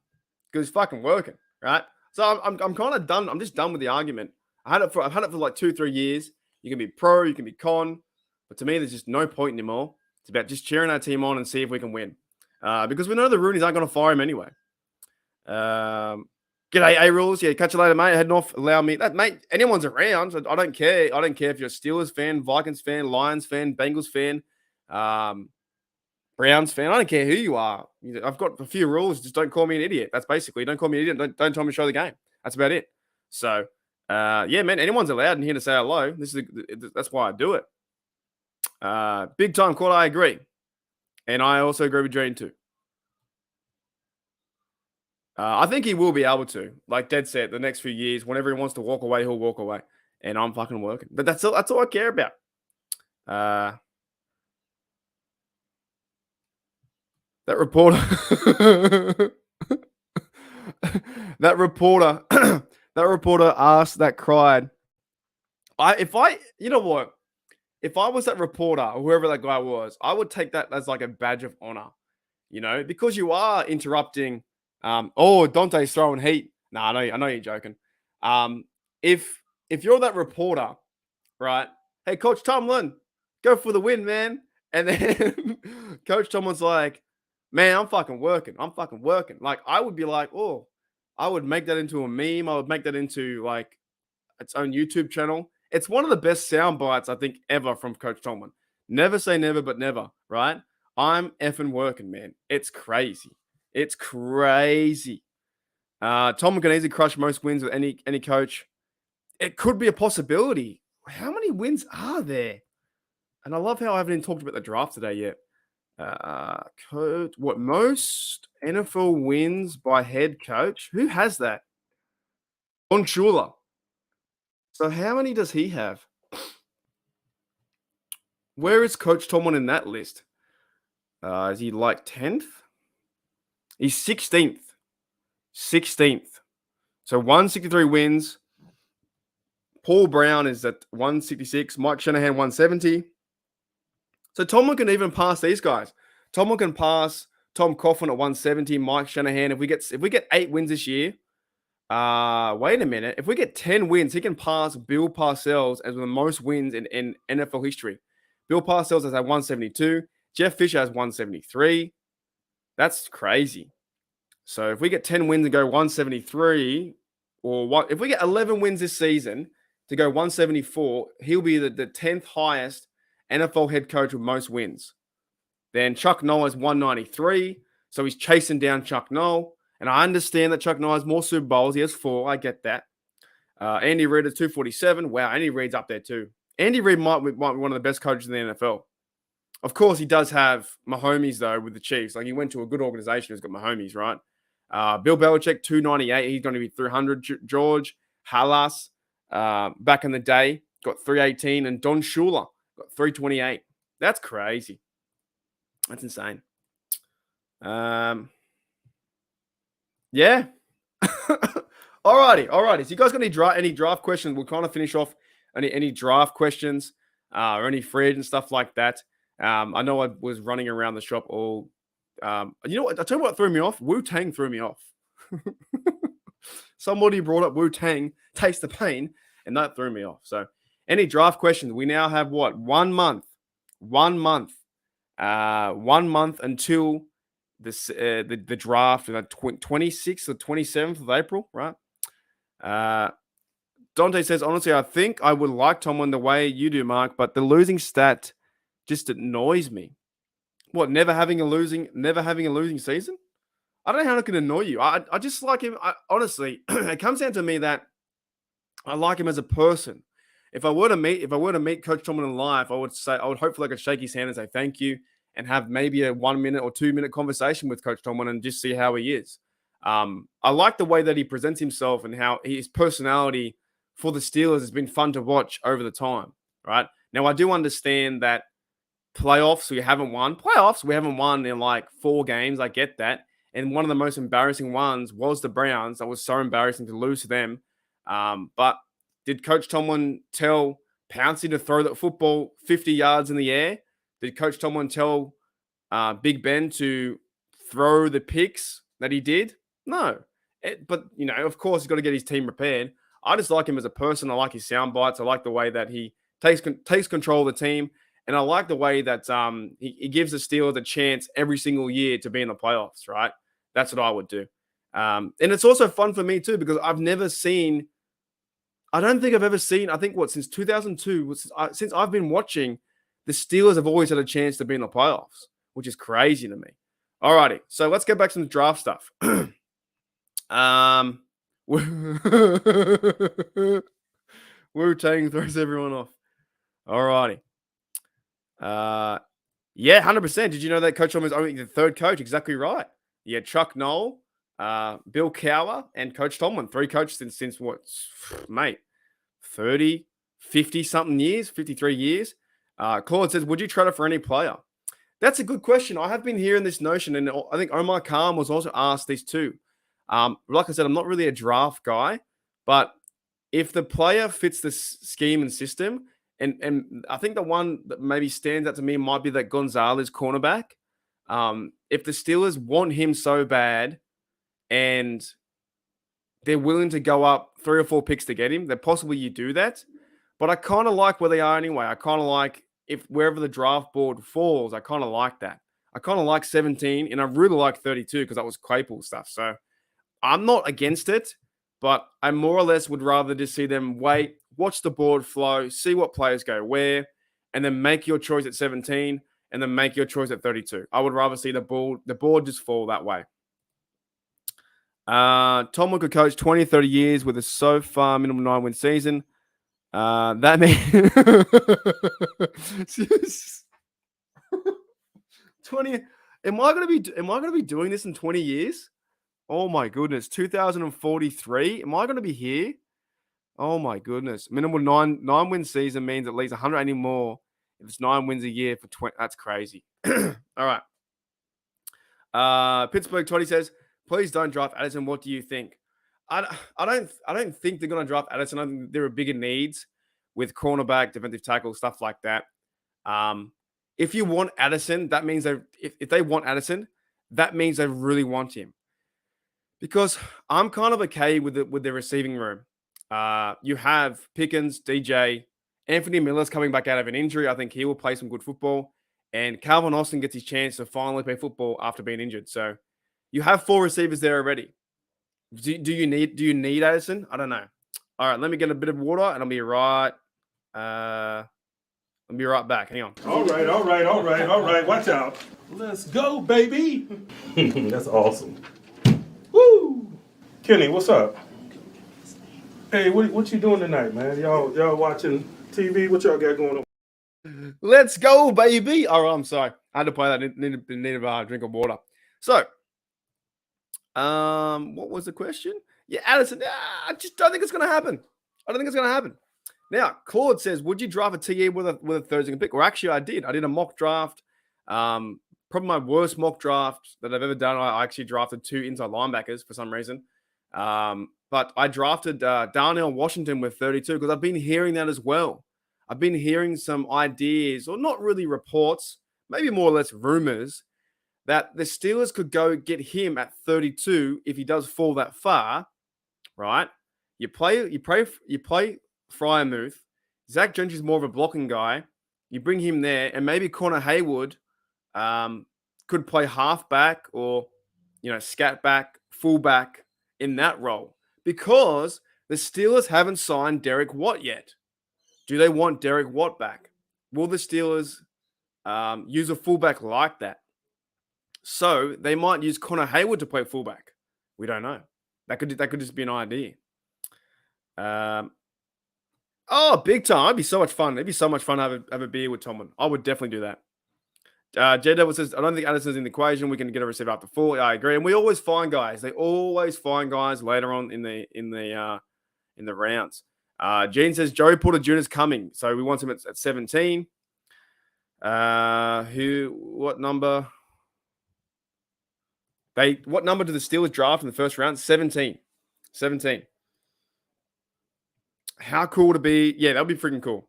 because he's fucking working, right? So I'm kind of done. I'm just done with the argument. I've had it for like 2-3 years. You can be pro, you can be con, but to me, there's just no point anymore. It's about just cheering our team on and see if we can win, because we know the Roonies aren't going to fire him anyway. G'day, A Rules. Yeah, catch you later, mate. Heading off. Allow me that, mate. Anyone's around. I don't care. I don't care if you're a Steelers fan, Vikings fan, Lions fan, Bengals fan, Browns fan. I don't care who you are. I've got a few rules. Just don't call me an idiot. That's basically, don't call me an idiot. Don't tell me to show the game. That's about it. So, yeah, man, anyone's allowed in here to say hello. That's why I do it. Big time call. I agree. And I also agree with Jane too. I think he will be able to, like dead set, the next few years. Whenever he wants to walk away, he'll walk away. And I'm fucking working. But that's all I care about. That reporter. that reporter, that reporter asked, that cried. You know what? If I was that reporter or whoever that guy was, I would take that as like a badge of honor, because you are interrupting. Dante's throwing heat. No, I know you're joking. Um, if you're that reporter, right? Hey, Coach Tomlin, go for the win, man. And then Coach Tomlin's like, man, I'm fucking working. I'm fucking working. Like, I would be like, oh, I would make that into a meme. I would make that into like its own YouTube channel. It's one of the best sound bites, I think, ever from Coach Tomlin. Never say never, but never, right? I'm effing working, man. It's crazy. It's crazy. Tomlin can easily crush most wins with any coach. It could be a possibility. How many wins are there? And I love how I haven't even talked about the draft today yet. Most NFL wins by head coach? Who has that? Don Shula. So how many does he have? Where is Coach Tomlin in that list? Is he like 10th? He's 16th. 16th. So 163 wins. Paul Brown is at 166. Mike Shanahan 170. So Tomlin can even pass these guys. Tomlin can pass Tom Coughlin at 170. Mike Shanahan. If we get 8 wins this year, wait a minute. If we get 10 wins, he can pass Bill Parcells as the most wins in NFL history. Bill Parcells has had 172. Jeff Fisher has 173. That's crazy. So if we get 10 wins and go 173, if we get 11 wins this season to go 174, he'll be the 10th highest NFL head coach with most wins. Then Chuck Noll has 193. So he's chasing down Chuck Noll. And I understand that Chuck Noll has more Super Bowls. He has 4. I get that. Andy Reid is 247. Wow, Andy Reid's up there too. Andy Reid might be one of the best coaches in the NFL. Of course, he does have Mahomes, though, with the Chiefs. Like, he went to a good organization who's got Mahomes, right? Bill Belichick, 298. He's going to be 300. George Halas, back in the day, got 318. And Don Shula got 328. That's crazy. That's insane. Yeah. Alrighty. So you guys got any draft questions? We'll kind of finish off any draft questions or any free agent stuff like that. I know I was running around the shop all. You know what? I tell you what threw me off. Wu-Tang threw me off. Somebody brought up Wu-Tang, Taste the Pain, and that threw me off. So any draft questions? We now have what? 1 month. 1 month. 1 month until the draft, 26th or 27th of April, right? Dante says, honestly, I think I would like Tomlin the way you do, Mark, but the losing stat just annoys me. What, never having a losing season? I don't know how it can annoy you. I just like him. Honestly, it comes down to me that I like him as a person. If I were to meet Coach Tomlin in life, I would hopefully I could shake his hand and say thank you and have maybe a 1 minute or 2 minute conversation with Coach Tomlin and just see how he is. I like the way that he presents himself and how his personality for the Steelers has been fun to watch over the time, right? Now, I do understand that playoffs we haven't won in like 4 games. I get that. And one of the most embarrassing ones was the Browns. That was so embarrassing to lose to them. But did Coach Tomlin tell Pouncey to throw that football 50 yards in the air? Did Coach Tomlin tell Big Ben to throw the picks that he did? No. But, of course, he's got to get his team prepared. I just like him as a person. I like his sound bites. I like the way that he takes control of the team. And I like the way that he gives the Steelers a chance every single year to be in the playoffs, right? That's what I would do. And it's also fun for me, too, because I don't think I've ever seen, since 2002, since I've been watching, the Steelers have always had a chance to be in the playoffs, which is crazy to me. All righty, so let's get back to the draft stuff. Wu-Tang throws everyone off. All righty. Yeah, 100%. Did you know that Coach Tomlin is only the 3rd coach? Exactly right. Yeah, Chuck Noll, Bill Cowher, and Coach Tomlin. 3 coaches since what, mate, 30, 50-something years, 53 years. Claude says, would you trade it for any player? That's a good question. I have been hearing this notion, and I think Omar Khan was also asked this too. Like I said, I'm not really a draft guy, but if the player fits the scheme and system, and I think the one that maybe stands out to me might be that Gonzalez cornerback. If the Steelers want him so bad and they're willing to go up 3 or 4 picks to get him, then possibly you do that. But I kind of like where they are anyway. I kind of like if wherever the draft board falls, I kind of like that. I kind of like 17, and I really like 32 because that was Claypool stuff. So I'm not against it, but I more or less would rather just see them wait, watch the board flow, see what players go where, and then make your choice at 17, and then make your choice at 32. I would rather see the board just fall that way. Tom could coach 20, 30 years with a so far minimum 9-win season. That means 20. Am I gonna be doing this in 20 years? Oh my goodness, 2043. Am I gonna be here? Oh my goodness. Minimum 9-win season means at least 180 more if it's 9 wins a year for 20. That's crazy. All right. Pittsuburgh 20 says, please don't draft Addison. What do you think? I don't think they're going to draft Addison. I think there are bigger needs with cornerback, defensive tackle, stuff like that. If you want Addison, that means if they want Addison, that means they really want him. Because I'm kind of okay with the receiving room. You have Pickens, DJ, Anthony Miller's coming back out of an injury. I think he will play some good football. And Calvin Austin gets his chance to finally play football after being injured. So you have 4 receivers there already. Do you need Addison? I don't know. All right, let me get a bit of water and I'll be right. I'll be right back. Hang on. All right. Watch out. Let's go, baby. That's awesome. Woo! Kenny, what's up? Hey, what you doing tonight, man? Y'all watching TV? What y'all got going on? Let's go, baby. Oh, I'm sorry. I had to play that. Need a drink of water. So, what was the question? Yeah, Addison. I just don't think it's going to happen. I don't think it's going to happen. Now, Claude says, would you draft a TE with a Thursday pick? Well, actually, I did. I did a mock draft. Probably my worst mock draft that I've ever done. I actually drafted 2 inside linebackers for some reason. But I drafted Darnell Washington with 32 because I've been hearing that as well. I've been hearing some ideas, or not really reports, maybe more or less rumors, that the Steelers could go get him at 32 if he does fall that far, right? You play Fryermuth. Zach Gentry's is more of a blocking guy. You bring him there, and maybe Connor Haywood could play halfback or, scat back, fullback in that role because the Steelers haven't signed Derek Watt yet. Do they want Derek Watt back? Will the Steelers use a fullback like that? So they might use Connor Haywood to play fullback. We don't know. That could just be an idea. Big time. It'd be so much fun. It'd be so much fun to have a beer with Tomlin. I would definitely do that. J Devil says, I don't think Addison's in the equation. We can get a receiver after 4. I agree. And we always find guys. They always find guys later on in the rounds. Gene says Joey Porter Jr. is coming. So we want him at 17. What number? What number did the Steelers draft in the first round? 17. How cool would it be? Yeah, that would be freaking cool.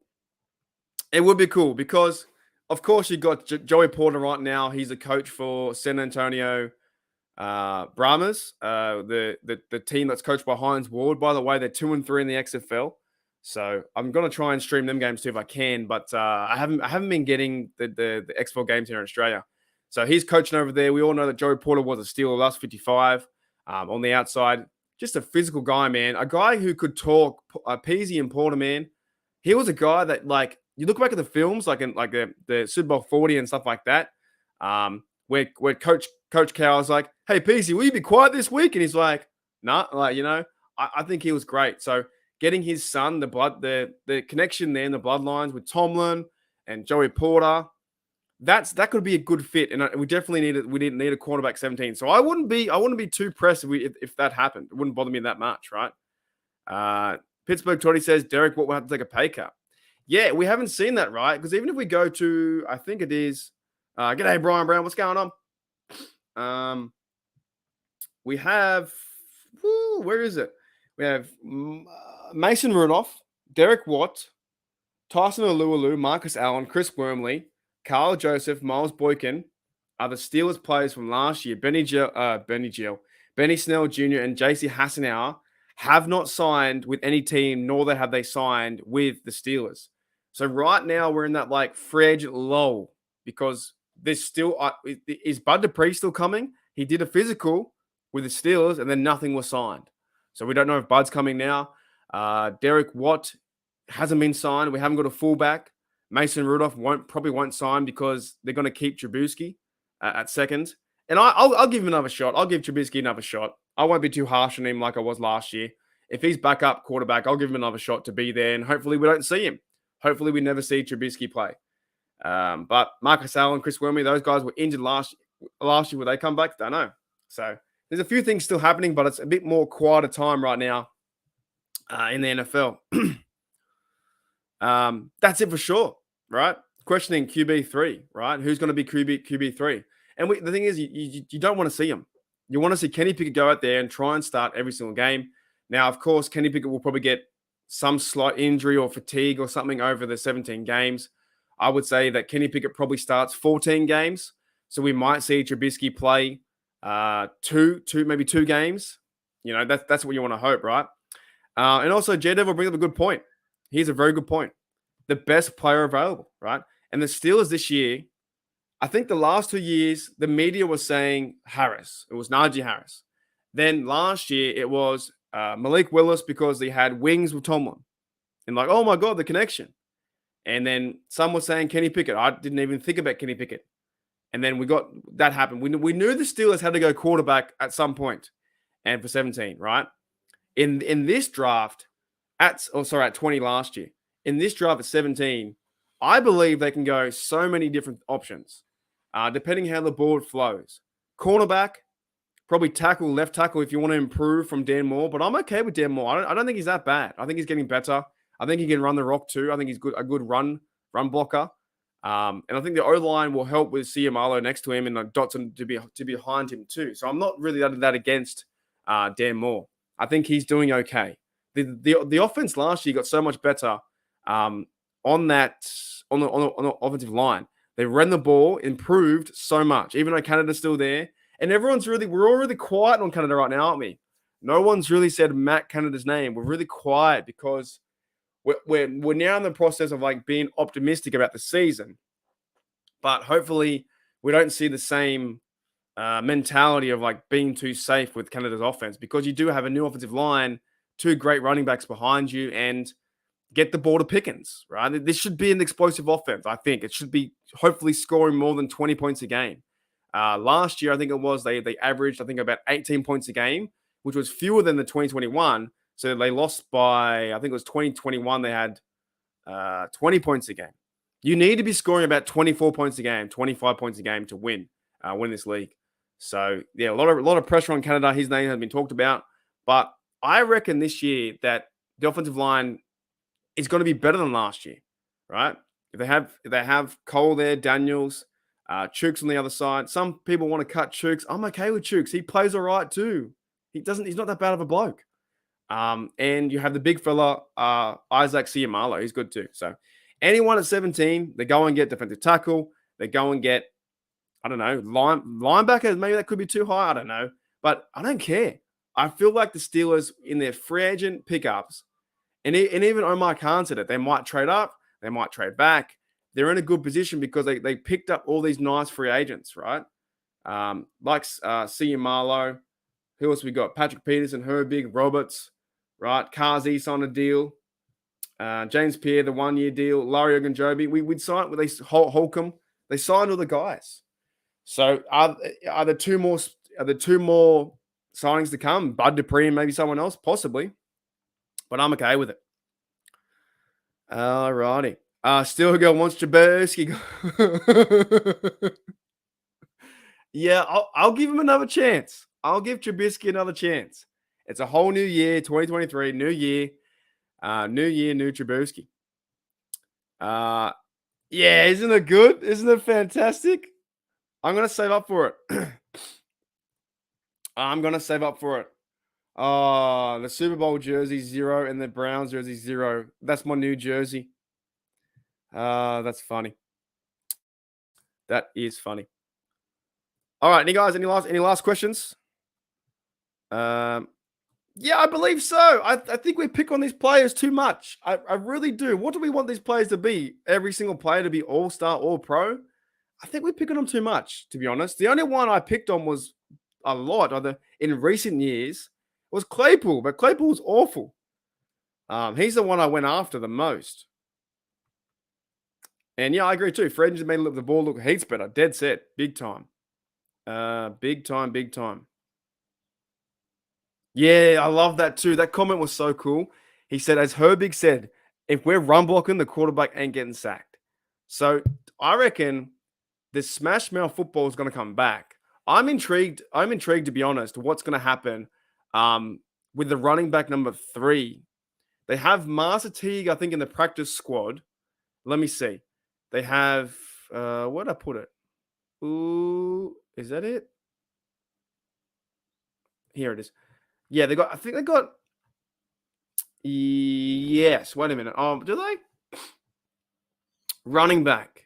It would be cool because, of course, you got Joey Porter right now. He's a coach for San Antonio Brahmas, the team that's coached by Hines Ward. By the way, they're 2-3 in the XFL. So I'm gonna try and stream them games too if I can. But I haven't been getting the XFL games here in Australia. So he's coaching over there. We all know that Joey Porter was a Steeler last 55 on the outside. Just a physical guy, man. A guy who could talk. Peasy and Porter, man. He was a guy that, like, you look back at the films, like in the Super Bowl 40 and stuff like that, where Coach Cow was like, "Hey, Peasy, will you be quiet this week?" And he's like, "Nah," I think he was great. So getting his son, the connection there in the bloodlines with Tomlin and Joey Porter, that could be a good fit, and we definitely need a cornerback 17. So I wouldn't be too pressed if that happened. It wouldn't bother me that much, right? Pittsburgh 20 says Derek Watt will have to take a pay cut. Yeah, we haven't seen that, right? Because even if we go to, I think it is, g'day Brian Brown, what's going on? We have where is it? We have Mason Rudolph, Derek Watt, Tyson Alualu, Marcus Allen, Chris Wormley, Carl Joseph, Miles Boykin are the Steelers players from last year. Benny Snell Jr. and JC Hassenauer have not signed with any team, nor have they signed with the Steelers. So right now we're in that like free agent lull because there's still is Bud Dupree still coming? He did a physical with the Steelers and then nothing was signed. So we don't know if Bud's coming now. Derek Watt hasn't been signed. We haven't got a fullback. Mason Rudolph probably won't sign because they're going to keep Trubisky at second. And I'll give him another shot. I'll give Trubisky another shot. I won't be too harsh on him like I was last year. If he's backup quarterback, I'll give him another shot to be there. And hopefully we don't see him. Hopefully we never see Trubisky play. But Marcus Allen, Chris Wormley, those guys were injured last year. Will they come back? Don't know. So there's a few things still happening, but it's a bit more quieter time right now in the NFL. That's it for sure, right? Questioning QB3, right? Who's going to be QB3? And the thing is, you don't want to see him. You want to see Kenny Pickett go out there and try and start every single game. Now, of course, Kenny Pickett will probably get some slight injury or fatigue or something over the 17 games. I would say that Kenny Pickett probably starts 14 games. So we might see Trubisky play maybe two games. You know, that's what you want to hope, right? And also, J-Dev will bring up a good point. Here's a very good point. The best player available, right? And the Steelers this year, I think the last 2 years, the media was saying Harris. It was Najee Harris. Then last year, it was Malik Willis because they had wings with Tomlin. And like, oh my God, the connection. And then some were saying Kenny Pickett. I didn't even think about Kenny Pickett. And then that happened. We knew the Steelers had to go quarterback at some point. And for 17, right? In this draft, at 20 last year. In this draft at 17, I believe they can go so many different options, depending how the board flows. Cornerback, probably tackle, left tackle if you want to improve from Dan Moore, but I'm okay with Dan Moore. I don't think he's that bad. I think he's getting better. I think he can run the rock too. I think he's a good run blocker. And I think the O-line will help with Ciamalo next to him and Dotson to be behind him too. So I'm not really that against Dan Moore. I think he's doing okay. The offense last year got so much better on the offensive line. They ran the ball, improved so much, even though Canada's still there. And we're all really quiet on Canada right now, aren't we? No one's really said Matt Canada's name. We're really quiet because we're now in the process of like being optimistic about the season. But hopefully we don't see the same mentality of like being too safe with Canada's offense, because you do have a new offensive line, two great running backs behind you, and get the ball to Pickens, right? This should be an explosive offense, I think. It should be hopefully scoring more than 20 points a game. Last year, I think it was, they averaged, I think, about 18 points a game, which was fewer than the 2021. So they lost by, I think it was 2021, they had 20 points a game. You need to be scoring about 24 points a game, 25 points a game to win this league. So, yeah, a lot of pressure on Canada. His name has been talked about. But I reckon this year that the offensive line is going to be better than last year, right? If they have Cole there, Daniels, Chooks on the other side. Some people want to cut Chooks. I'm okay with Chooks. He plays all right too. He's not that bad of a bloke. And you have the big fella, Isaac Ciamalo. He's good too. So anyone at 17, they go and get defensive tackle. They go and get, I don't know, linebackers. Maybe that could be too high. I don't know. But I don't care. I feel like the Steelers in their free agent pickups, and even Omar Khan said it, they might trade up, they might trade back. They're in a good position because they picked up all these nice free agents, right? Like Ciamalo. Who else we got? Patrick Peterson, Herbig, Roberts, right? Kazi on a deal. James Pierre, the 1-year deal. Larry Ogunjobi. We'd signed with Holcomb. They signed all the guys. So are there two more signings to come? Bud Dupree and maybe someone else, possibly. But I'm okay with it. All righty. Still girl wants Trubisky. Yeah, I'll give him another chance. I'll give Trubisky another chance. It's a whole new year, 2023, new year, new Trubisky. Yeah, isn't it good? Isn't it fantastic? I'm going to save up for it. I'm going to save up for it. Oh, the Super Bowl jersey 0 and the Browns jersey 0. That's my new jersey. That's funny. That is funny. All right, any last questions? Yeah, I believe so. I think we pick on these players too much. I really do. What do we want these players to be? Every single player to be all-star, all-pro? I think we're picking on too much, to be honest. The only one I picked on was a lot in recent years was Claypool, but Claypool was awful. He's the one I went after the most. And yeah, I agree too. Fred just made the ball look heaps better. Dead set. Big time. Big time. Yeah, I love that too. That comment was so cool. He said, as Herbig said, if we're run blocking, the quarterback ain't getting sacked. So I reckon the smash mouth football is going to come back. I'm intrigued. To be honest, what's going to happen with the running back number 3. They have Master Teague, I think, in the practice squad. Let me see. They have where'd I put it? Ooh, is that it? Here it is. Yeah, I think they got. Yes. Wait a minute. Do they? Running back.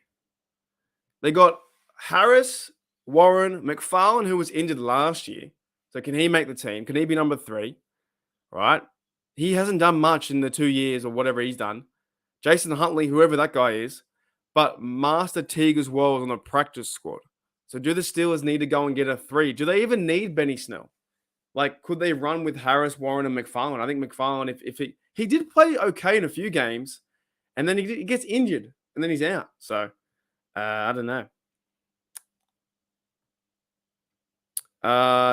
They got Harris, Warren, McFarlane, who was injured last year. So can he make the team? Can he be number 3? Right. He hasn't done much in the 2 years or whatever he's done. Jason Huntley, whoever that guy is. But Master Teague as well is on the practice squad. So do the Steelers need to go and get a 3? Do they even need Benny Snell? Like, could they run with Harris, Warren, and McFarlane? I think McFarlane, if he did play okay in a few games, and then he gets injured, and then he's out. So, I don't know.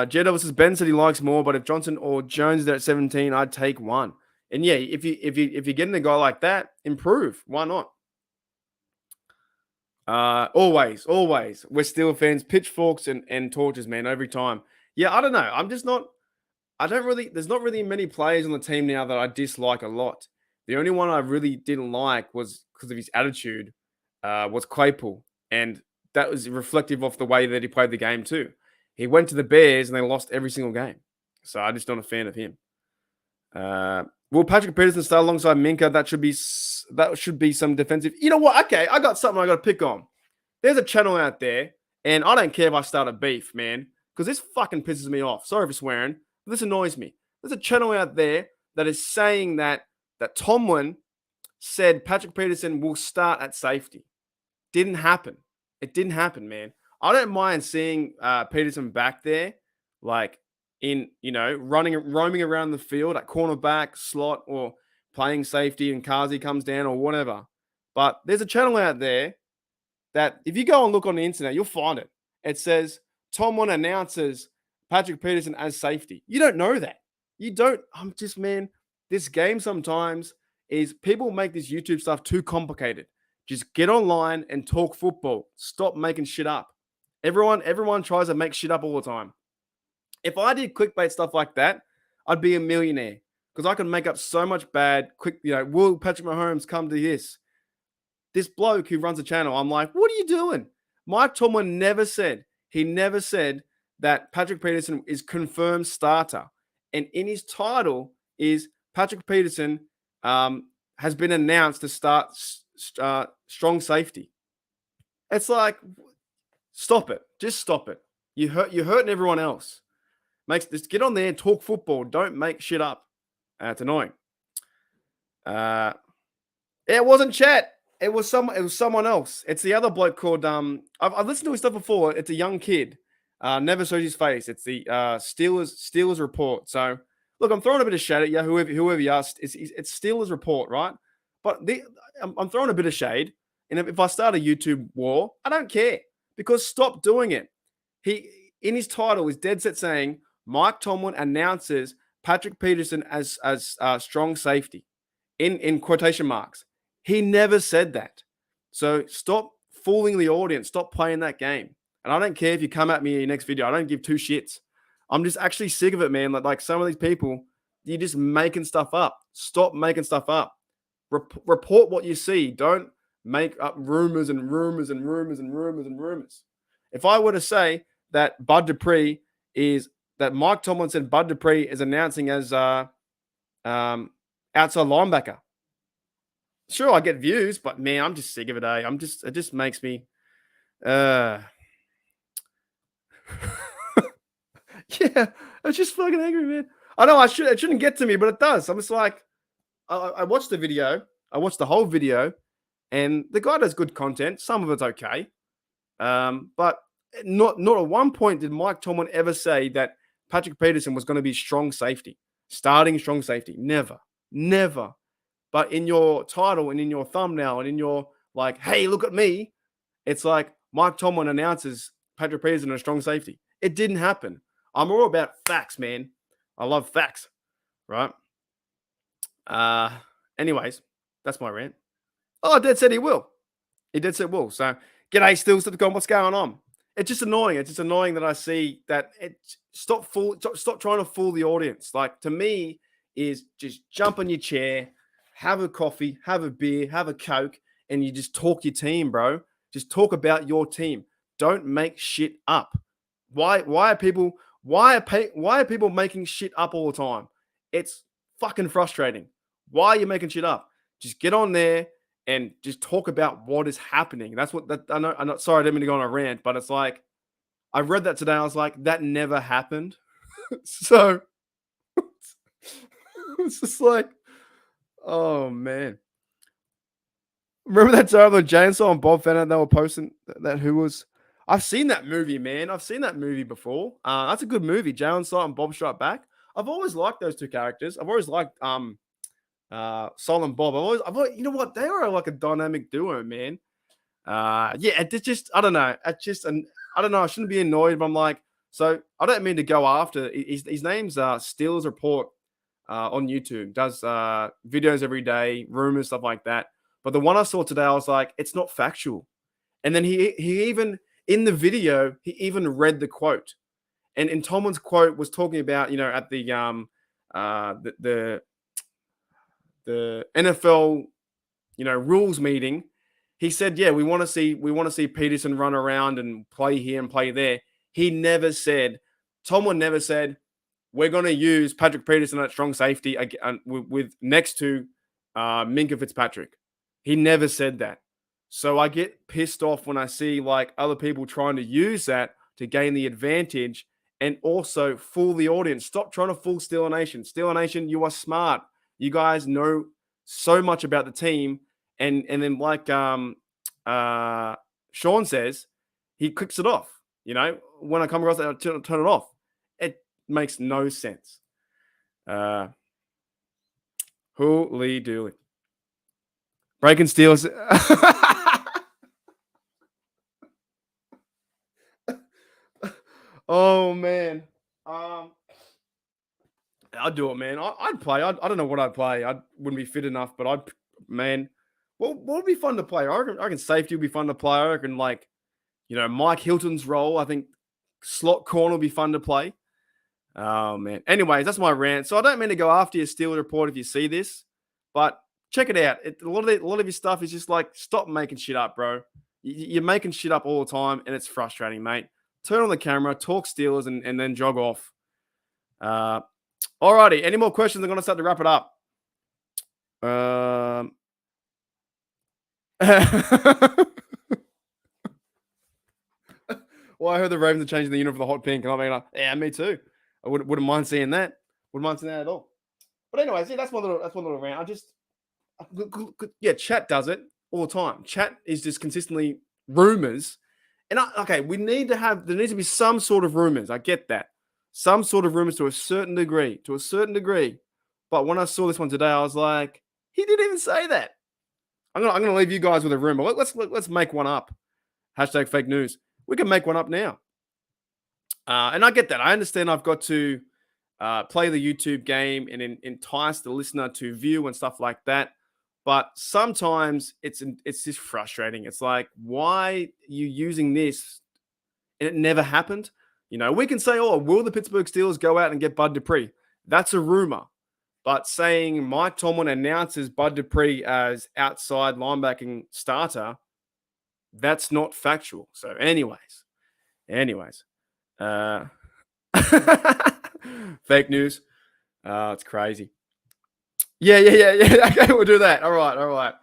Jed versus Ben said he likes more, but if Johnson or Jones is there at 17, I'd take one. And yeah, if you're getting a guy like that, improve. Why not? Always. We're Steelers fans, pitchforks and torches, man, every time. Yeah, I don't know. There's not really many players on the team now that I dislike a lot. The only one I really didn't like was because of his attitude, was Claypool. And that was reflective of the way that he played the game too. He went to the Bears and they lost every single game. So I'm just not a fan of him. Will Patrick Peterson start alongside Minka? That should be some defensive. You know what? Okay, I got something I got to pick on. There's a channel out there, and I don't care if I start a beef, man, because this fucking pisses me off. Sorry for swearing. This annoys me. There's a channel out there that is saying that Tomlin said Patrick Peterson will start at safety. Didn't happen. It didn't happen, man. I don't mind seeing Peterson back there, like roaming around the field at cornerback, slot, or playing safety, and Kazi comes down or whatever. But there's a channel out there that if you go and look on the internet, you'll find it. It says Tomlin announces Patrick Peterson as safety. You don't know that. You don't. Man, this game sometimes is people make this YouTube stuff too complicated. Just get online and talk football. Stop making shit up. Everyone tries to make shit up all the time. If I did clickbait stuff like that, I'd be a millionaire because I can make up so much bad. Will Patrick Mahomes come to this? This bloke who runs the channel, I'm like, what are you doing? Mike Tomlin never said that Patrick Peterson is confirmed starter. And in his title is Patrick Peterson has been announced to start strong safety. It's like, stop it. Just stop it. You're hurting everyone else. Just get on there and talk football. Don't make shit up. It's annoying. It wasn't Chet. It was someone else. It's the other bloke called I've listened to his stuff before. It's a young kid. Never shows his face. It's the Steelers Report. So look, I'm throwing a bit of shade at you, whoever you asked. It's Steelers Report, right? But I'm throwing a bit of shade. And if I start a YouTube war, I don't care because stop doing it. He in his title is dead set saying Mike Tomlin announces Patrick Peterson as strong safety in quotation marks. He never said that. So stop fooling the audience. Stop playing that game. And I don't care if you come at me in your next video. I don't give two shits. I'm just actually sick of it, man. Like some of these people, you're just making stuff up. Stop making stuff up. Report what you see. Don't make up rumors and rumors and rumors and rumors and rumors. If I were to say that Bud Dupree is that Mike Tomlin said Bud Dupree is announcing as outside linebacker. Sure, I get views, but man, I'm just sick of it. It just makes me, yeah, it's just fucking angry, man. I know it shouldn't get to me, but it does. I'm just like, I watched the video, I watched the whole video, and the guy does good content. Some of it's okay, but not at one point did Mike Tomlin ever say that Patrick Peterson was going to be starting strong safety. Never. But in your title and in your thumbnail and in your like, hey, look at me, it's like Mike Tomlin announces Patrick Peterson a strong safety. It didn't happen. I'm all about facts, man. I love facts, right? Anyways, that's my rant. Oh, Dad said he will. He did say will. So, g'day, still going. What's going on? It's just annoying. It's just annoying that I see that. Stop trying to fool the audience. Like, to me, is just jump on your chair, have a coffee, have a beer, have a Coke, and you just talk your team, bro. Just talk about your team. Don't make shit up. Why are people making shit up all the time? It's fucking frustrating. Why are you making shit up? Just get on there and just talk about what is happening. That's what I know. I'm not sorry, I didn't mean to go on a rant, but it's like I read that today. I was like, that never happened. So it's just like, oh man. Remember that time when Chainsaw and Bob found out they were posting that who was? I've seen that movie, man. I've seen that movie before. That's a good movie. Jay and Silent and Bob Strike Back. I've always liked those two characters. I've always liked Sol and Bob. I've always, you know what? They are like a dynamic duo, man. Yeah, it's just, I don't know. I don't know. I shouldn't be annoyed, but I'm like, so I don't mean to go after. His name's Steelers Report on YouTube. Does videos every day, rumors, stuff like that. But the one I saw today, I was like, it's not factual. And then he even in the video, he even read the quote. And Tomlin's quote was talking about, you know, at the NFL, you know, rules meeting. He said, yeah, we want to see Peterson run around and play here and play there. Tomlin never said, we're going to use Patrick Peterson at strong safety with next to Minkah Fitzpatrick. He never said that. So I get pissed off when I see like other people trying to use that to gain the advantage and also fool the audience. Stop trying to fool Steeler Nation. Steeler Nation, you are smart. You guys know so much about the team. And then like Sean says, he clicks it off. You know, when I come across that, I turn it off. It makes no sense. Holy dooly. Breaking Steelers. Oh man. I'd do it, man. I'd play. I don't know what I'd play. I wouldn't be fit enough, but man. What would be fun to play? I reckon safety would be fun to play. I reckon, like, you know, Mike Hilton's role. I think slot corner would be fun to play. Oh man. Anyways, that's my rant. So I don't mean to go after your Steeler Report if you see this, but check it out. A lot of your stuff is just like, stop making shit up, bro. You're making shit up all the time, and it's frustrating, mate. Turn on the camera, talk Steelers, and then jog off. Alrighty. Any more questions? I'm going to start to wrap it up. Well, I heard the Ravens are changing the uniform for the hot pink, and I mean, like, yeah, me too. I wouldn't mind seeing that. Wouldn't mind seeing that at all. But anyways, yeah, that's one little rant. Yeah, chat does it all the time. Chat is just consistently rumors. And there needs to be some sort of rumors. I get that. Some sort of rumors to a certain degree. But when I saw this one today, I was like, he didn't even say that. I'm gonna leave you guys with a rumor. Let's make one up. Hashtag fake news. We can make one up now. And I get that. I understand I've got to play the YouTube game and entice the listener to view and stuff like that. But sometimes it's just frustrating. It's like, why are you using this? And it never happened. You know, we can say, oh, will the Pittsburgh Steelers go out and get Bud Dupree? That's a rumor. But saying Mike Tomlin announces Bud Dupree as outside linebacking starter, that's not factual. So anyways. Fake news. It's crazy. Yeah. Okay, we'll do that. All right.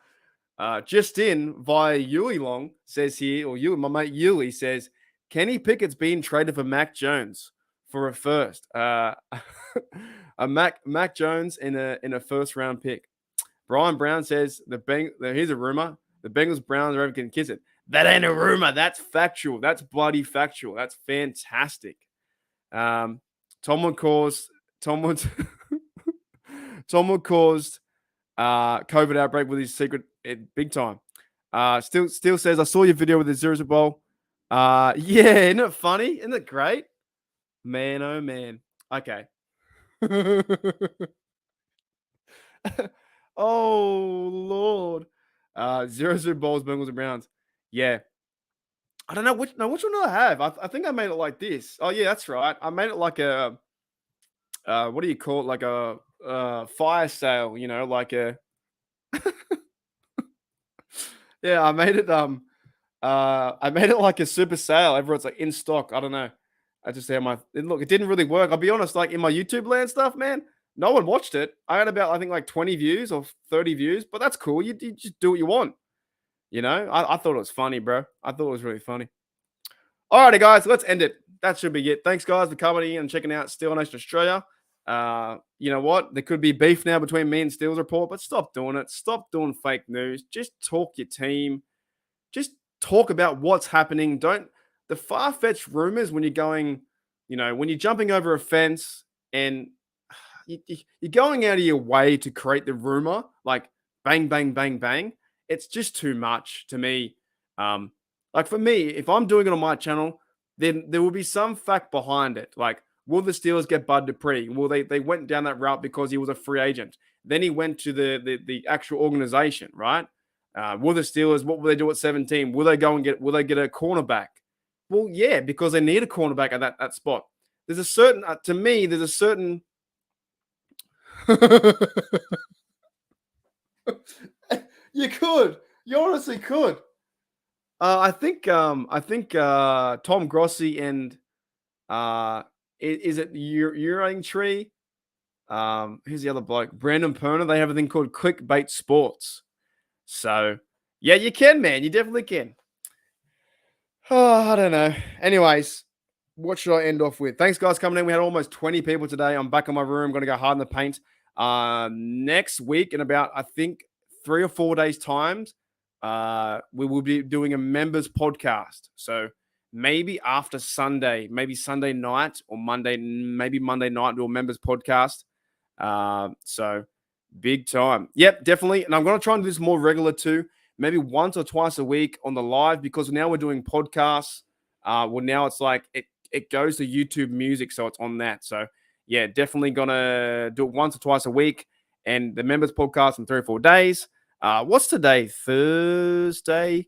Just in via Yuli Long says here, or you, my mate Yuli says, Kenny Pickett's been traded for Mac Jones for a first. A Mac Jones in a first round pick. Brian Brown says here's a rumor: the Bengals Browns are ever going to kiss it. That ain't a rumor. That's factual. That's bloody factual. That's fantastic. Tomlin caused COVID outbreak with his secret big time. Still says, I saw your video with the Super Bowl. Yeah, isn't it funny? Isn't it great? Man, oh man. Okay. Oh Lord. Zero Super Bowls, Bengals and Browns. Yeah. I don't know which one do I have? I think I made it like this. Oh yeah, that's right. I made it like a what do you call it? Like a fire sale, like a yeah, I made it like a super sale. Everyone's like in stock. I don't know. I just had it didn't really work. I'll be honest, like in my YouTube land stuff, man, no one watched it. I had about, I think, like 20 views or 30 views, but that's cool. You just do what you want. I thought it was funny, bro. I thought it was really funny. All righty, guys, let's end it. That should be it. Thanks, guys, for coming in and checking out Steel Nation Australia. You know what? There could be beef now between me and Steel's Report, but stop doing it. Stop doing fake news. Just talk your team. Just talk about what's happening. The far-fetched rumors when you're going, when you're jumping over a fence and you're going out of your way to create the rumor, like bang, bang, bang, bang. It's just too much to me. Like for me, if I'm doing it on my channel, then there will be some fact behind it. Like, will the Steelers get Bud Dupree? Well, they went down that route because he was a free agent. Then he went to the actual organization, right? Will the Steelers, what will they do at 17? Will they get a cornerback? Well, yeah, because they need a cornerback at that spot. There's a certain, to me, there's a certain. You honestly could. I think Tom Grossi and is it Urang Tree? Who's the other bloke? Brandon Perner. They have a thing called Clickbait Sports. So yeah, you can, man. You definitely can. Oh, I don't know. Anyways, what should I end off with? Thanks, guys, coming in. We had almost 20 people today. I'm back in my room. Going to go hard in the paint. Next week, in about, I think, 3 or 4 days' time, we will be doing a members podcast. So maybe after Sunday, maybe Sunday night or Monday, maybe Monday night, do a members podcast. So big time. Yep, definitely. And I'm going to try and do this more regular too. Maybe once or twice a week on the live, because now we're doing podcasts. Well, now it's like it goes to YouTube Music, so it's on that. So yeah, definitely gonna do it once or twice a week, and the members podcast in 3 or 4 days. What's today? Thursday.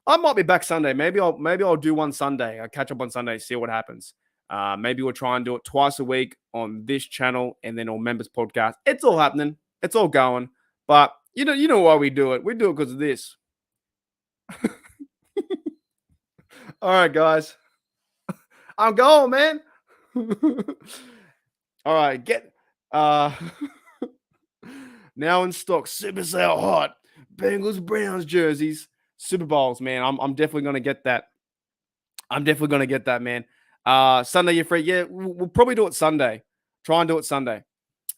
I might be back Sunday. Maybe I'll do one Sunday. I'll catch up on Sunday, see what happens. Maybe we'll try and do it twice a week on this channel and then on members podcast. It's all happening. It's all going. But you know why we do it. We do it because of this. All right, guys. I'm going, man. All right, get now in stock. Super sale hot. Bengals Browns jerseys. Super Bowls, man. I'm definitely gonna get that. Man. Sunday you're free. Yeah, we'll probably do it Sunday. Try and do it Sunday.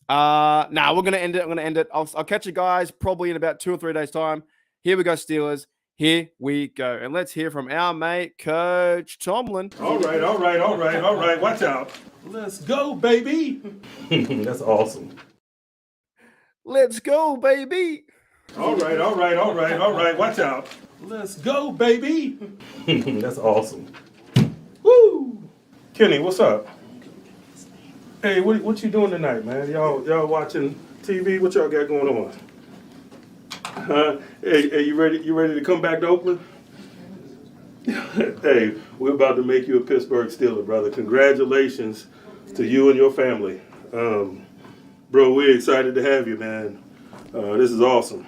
Nah, we're gonna end it. I'm gonna end it. I'll catch you guys probably in about 2 or 3 days' time. Here we go, Steelers. Here we go. And let's hear from our mate, Coach Tomlin. All right. Watch out. Let's go, baby. That's awesome. Let's go, baby. All right. Watch out. Let's go, baby. That's awesome. Woo! Kenny, what's up? Hey, what you doing tonight, man? Y'all watching TV? What y'all got going on? Hey, you ready to come back to Oakland? Hey, we're about to make you a Pittsburgh Steeler, brother. Congratulations to you and your family. Bro, we're excited to have you, man. This is awesome.